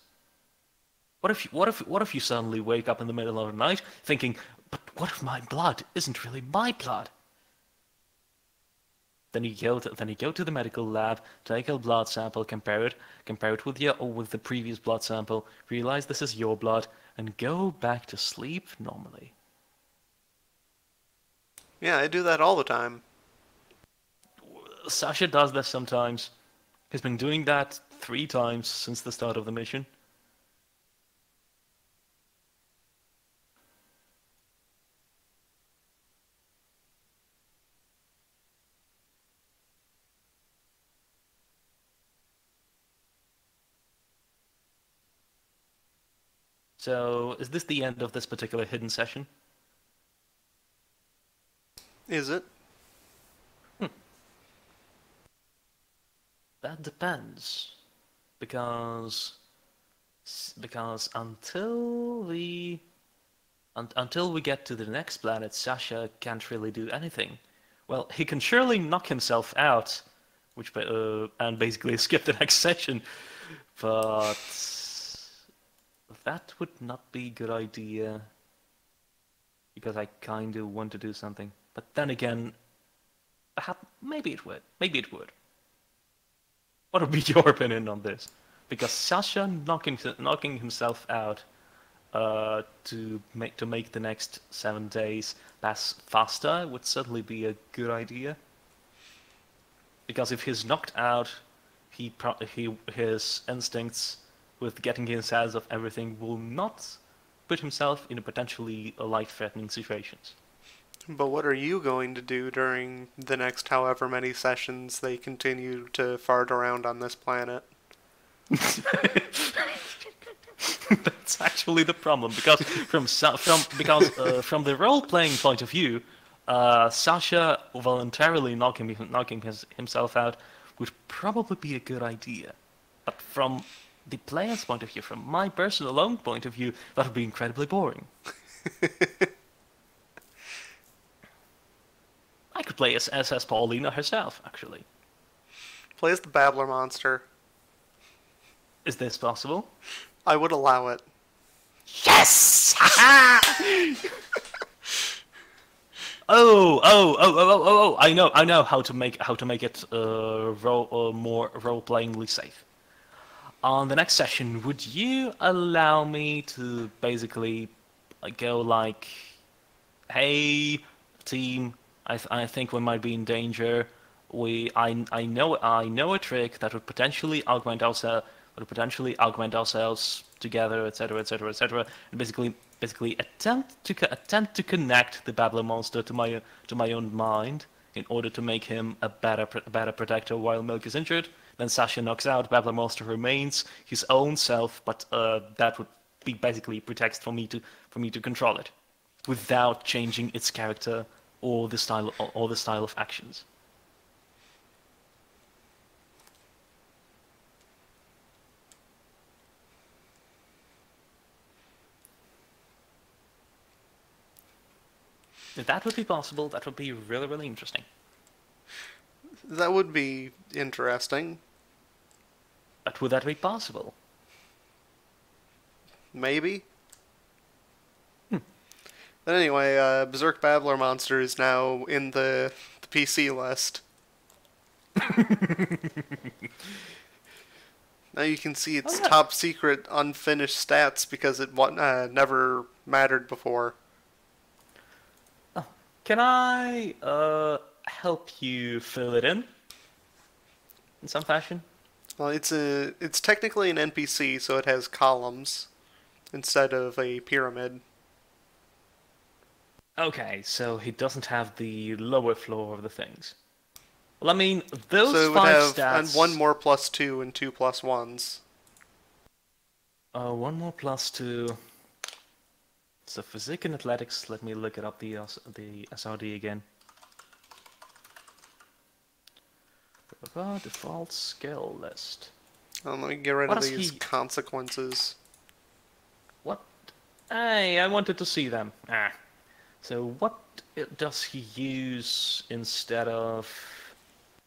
What if you suddenly wake up in the middle of the night thinking, but what if my blood isn't really my blood? Then you go to the medical lab, take a blood sample, compare it with the previous blood sample, realize this is your blood, and go back to sleep normally. Yeah, I do that all the time. Sasha does this sometimes. He's been doing that 3 times since the start of the mission. So, is this the end of this particular hidden session? Is it? That depends. Because until we get to the next planet, Sasha can't really do anything. Well, he can surely knock himself out, and basically skip the next session, but that would not be a good idea, because I kind of want to do something. But then again, maybe it would. Maybe it would. What would be your opinion on this? because Sasha knocking himself out to make the next 7 days pass faster would certainly be a good idea. Because if he's knocked out, his instincts with getting his hands off everything will not put himself in a potentially life-threatening situations. But what are you going to do during the next however many sessions they continue to fart around on this planet? That's actually the problem because from the role-playing point of view, Sasha voluntarily knocking himself out would probably be a good idea. But from the player's point of view, from my personal own point of view, that would be incredibly boring. I could play as Paulina herself, actually. Play as the Babbler monster. Is this possible? I would allow it. Yes! Oh! I know how to make it more role-playingly safe. On the next session, would you allow me to basically go like, "Hey, team, I think we might be in danger. I know a trick that would potentially augment ourselves together, etc., etc., etc." And basically attempt to connect the Babbler monster to my own mind in order to make him a better protector while Milk is injured. Then Sasha knocks out, Babbler monster remains his own self, but that would be basically a pretext for me to control it without changing its character or the style of actions. If that would be possible, that would be really, really interesting. That would be interesting. But would that be possible? Maybe. But anyway, Berserk Babbler Monster is now in the PC list. Now you can see its top secret unfinished stats because it never mattered before. Oh, can I help you fill it in some fashion? Well, it's technically an NPC, so it has columns instead of a pyramid. Okay, so he doesn't have the lower floor of the things. Well, I mean, those so it would five have stats... one more +2 and two +1s. One more +2. So physique and athletics, let me look it up, the SRD again. Default skill list. Let me get rid of these consequences. What? Hey, I wanted to see them. So what does he use instead of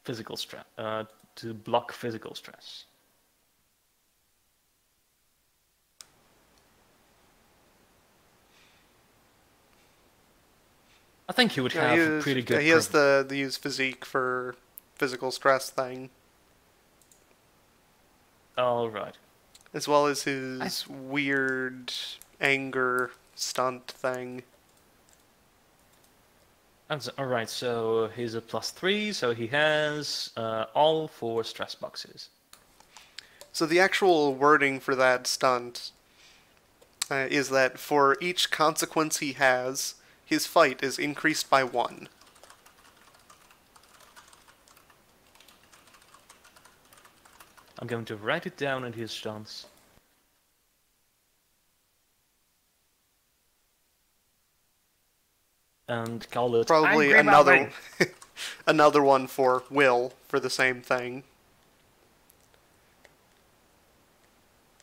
physical stress to block physical stress? I think he would have a pretty good. He has the use physique for physical stress thing. All right. As well as his weird anger stunt thing. Alright, so he's a +3, so he has all 4 stress boxes. So the actual wording for that stunt is that for each consequence he has, his fight is increased by 1. I'm going to write it down in his stunts. And call it probably another another one for will for the same thing.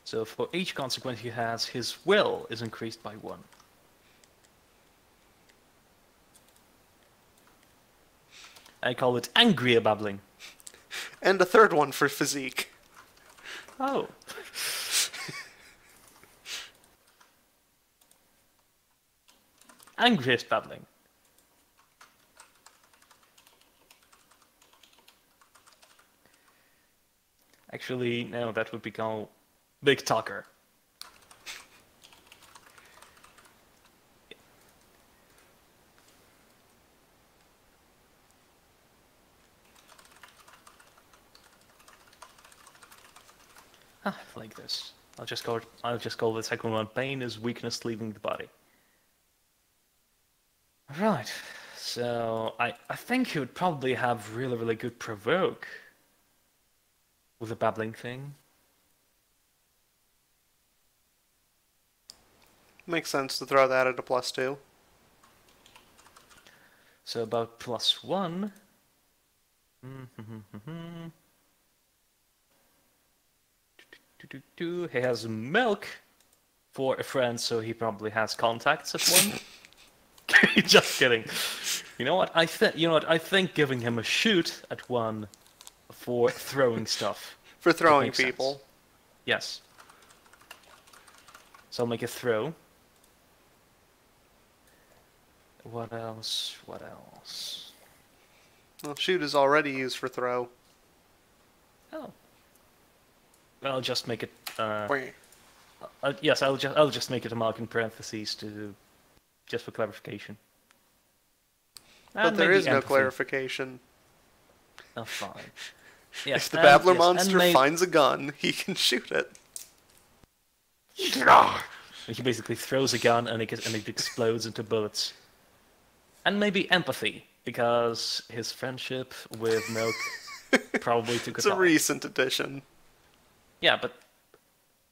So for each consequence he has, his will is increased by 1. I call it angry babbling. And a third one for physique. Oh. Angriest babbling. Actually, no, that would be called Big Talker. Ah, like this. I'll just call the second one pain is weakness leaving the body. Right. So I think he would probably have really, really good provoke with the babbling thing. Makes sense to throw that at a +2. So about +1. He has milk for a friend, so he probably has contacts at 1. Just kidding. You know what? I think giving him a shoot at 1 for throwing stuff. For would throwing make sense. people. Yes. So I'll make a throw. What else? What else? Well, shoot is already used for throw. Oh. I'll just make it. Wait. Yes, I'll just make it a mark in parentheses just for clarification. But And there maybe is no empathy. clarification. Oh, fine. Yes, If the Babbler yes, monster finds a gun, he can shoot it. He basically throws a gun and it explodes into bullets. And maybe empathy, because his friendship with Milk probably took a It's a toll. recent addition. Yeah, but...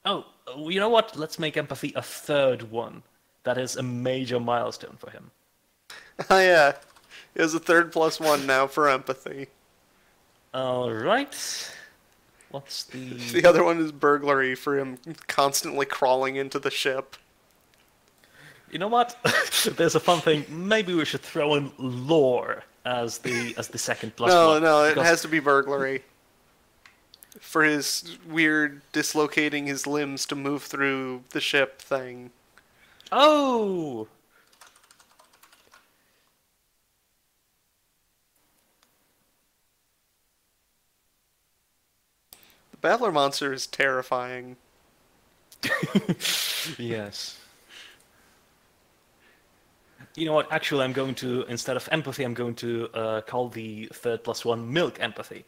Oh, you know what? Let's make empathy a third one. That is a major milestone for him. Oh yeah, he has a third +1 now for empathy. Alright. What's the... The other one is burglary for him constantly crawling into the ship. You know what? There's a fun thing. Maybe we should throw in lore as the second +1. No, it because- has to be burglary. For his weird dislocating his limbs to move through the ship thing. Oh! The Babbler monster is terrifying. Yes. You know what? Actually, I'm going to, instead of empathy, I'm going to call the third +1 milk empathy.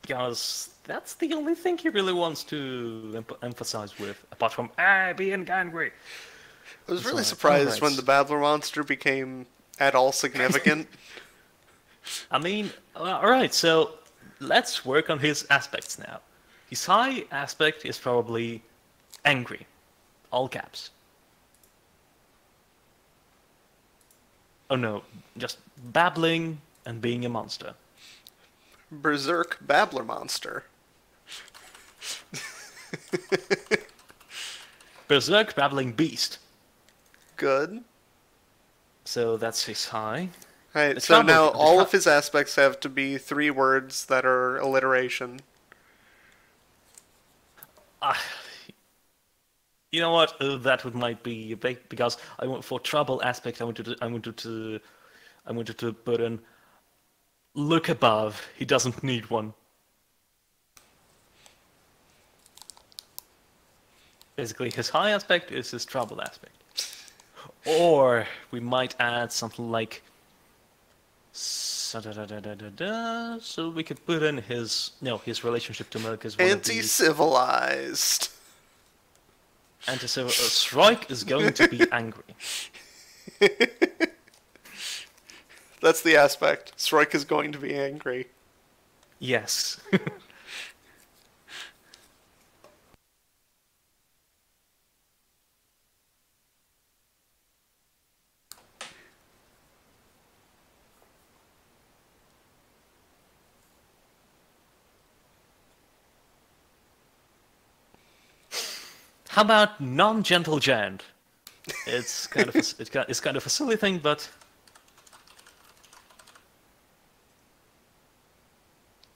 Because that's the only thing he really wants to emphasize with, apart from being angry. I was really Alright, surprised alright. when the Babbler monster became at all significant. I mean, alright, so let's work on his aspects now. His high aspect is probably angry. All caps. Oh no, just babbling and being a monster. Berserk Babbler monster. Berserk babbling beast. Good. So that's his high. Alright, The so trouble- now the all trou- of his aspects have to be 3 words that are alliteration. You know what? That would might be a big, because I want for trouble aspect. I wanted to put in look above. He doesn't need one. Basically, his high aspect is his trouble aspect. Or we might add something like so we could put in his relationship to Milk as one of the Anti-civilized. anti-civil. Shrike is going to be angry. That's the aspect. Shrike is going to be angry. Yes. How about non-gentle giant? It's kind of it's kind of a silly thing, but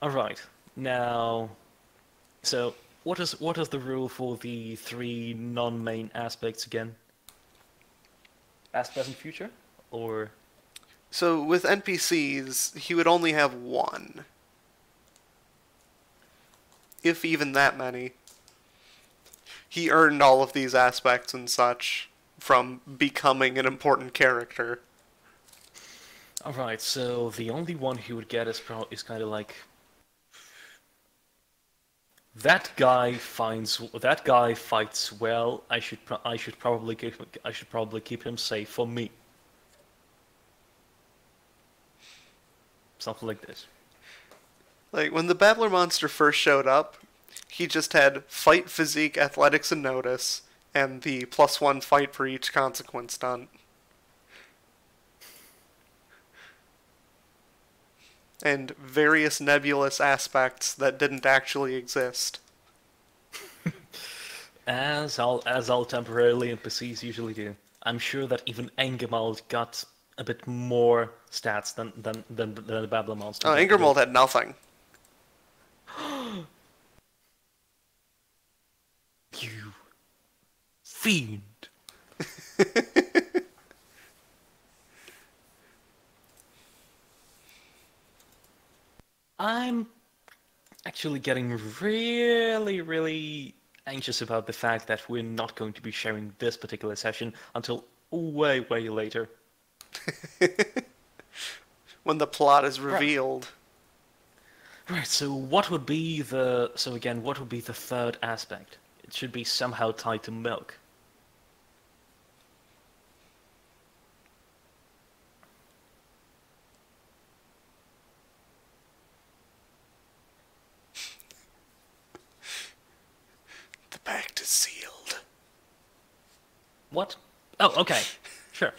all right. Now, so what is the rule for the 3 non-main aspects again? Past, present, future, or So with NPCs, he would only have one. If even that many. He earned all of these aspects and such from becoming an important character. Alright, so the only one he would get is kind of like that guy fights well. I should probably keep him safe for me. Something like this. Like, when the Babbler monster first showed up, he just had fight, physique, athletics, and notice, and the +1 fight for each consequence stunt. And various nebulous aspects that didn't actually exist. As all temporarily NPCs usually do. I'm sure that even Engelmold got a bit more stats than the Babbler monster. Oh, Ingermold had nothing. You fiend! I'm actually getting really, really anxious about the fact that we're not going to be sharing this particular session until way, way later. When the plot is revealed. Right, so what would be the... So again, what would be the third aspect? It should be somehow tied to milk. The pact is sealed. What? Oh, okay. Sure.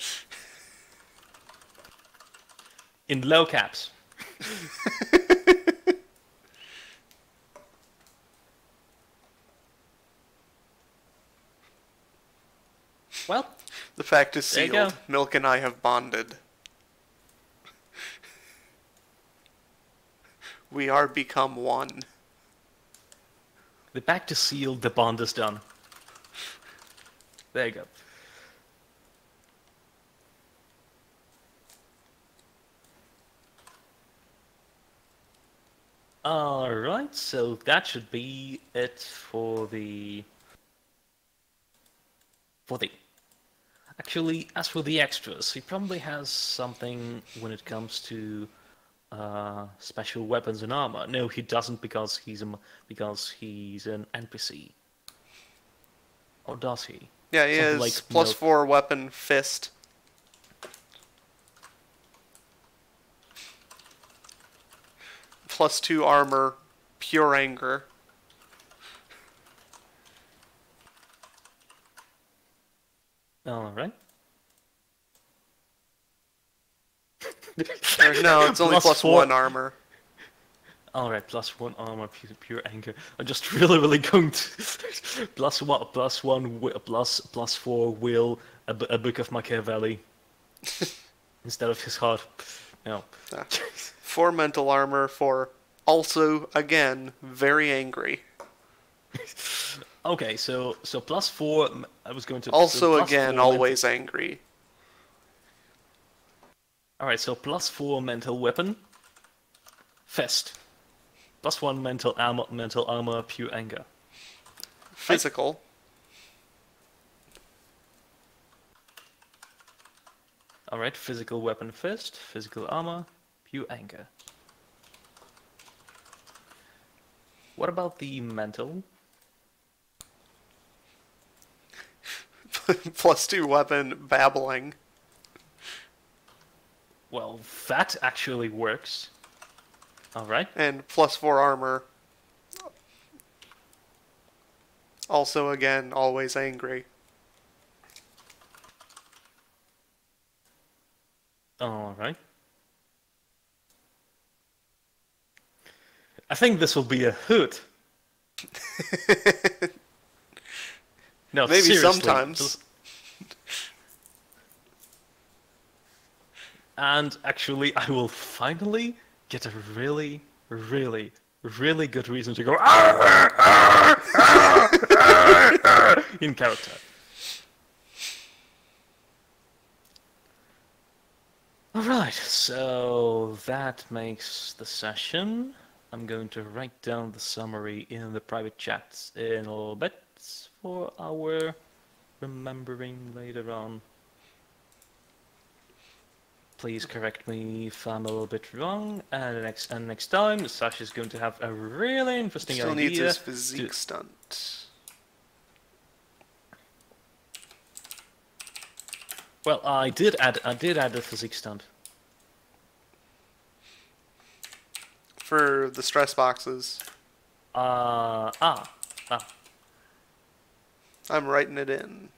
In low caps. Well, The pact is there you sealed. go. Milk and I have bonded. We are become one. The pact is sealed, the bond is done. There you go. Alright, so that should be it for the... Actually, as for the extras, he probably has something when it comes to special weapons and armor. No, he doesn't because he's an NPC. Or does he? Yeah, he Something has like +4 weapon, fist. +2 armor, pure anger. Alright. Or, no, it's only +1 armor. Alright, +1 armor, pure anger. I'm just really, really going to +4 will, a book of Machiavelli instead of his heart. No. 4 mental armor for also, again, very angry. Okay, so +4. I was going to Also, so again, +4 always angry. Alright, so +4 mental weapon, fist. +1 mental armor, pure anger. Physical. Alright, physical weapon, fist, physical armor, pure anger. What about the mental? +2 weapon, babbling. Well, that actually works. Alright. And +4 armor. Also, again, always angry. Alright. I think this will be a hoot. No, Maybe seriously, sometimes. And actually, I will finally get a really, really, really good reason to go in character. Alright, so that makes the session. I'm going to write down the summary in the private chats in a little bit for our remembering later on. Please correct me if I'm a little bit wrong. And next time, Sasha's going to have a really interesting Still needs his idea to. physique stunt. Well, I did add the physics stunt. For the stress boxes. Uh ah ah. I'm writing it in.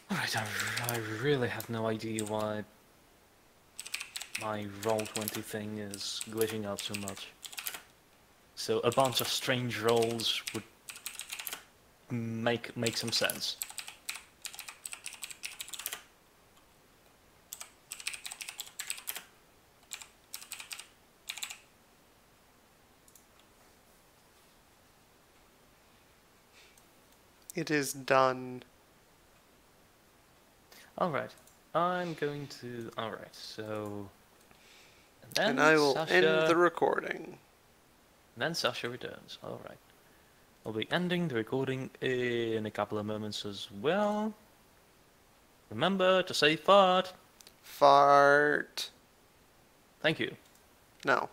Alright, I really have no idea why my Roll20 thing is glitching out so much. So a bunch of strange rolls would make some sense. It is done. Alright, I'm going to. Alright, so. And And I then will end the Sasha. recording. Then Sasha returns. Alright. I'll be ending the recording in a couple of moments as well. Remember to say fart. Fart. Thank you. No.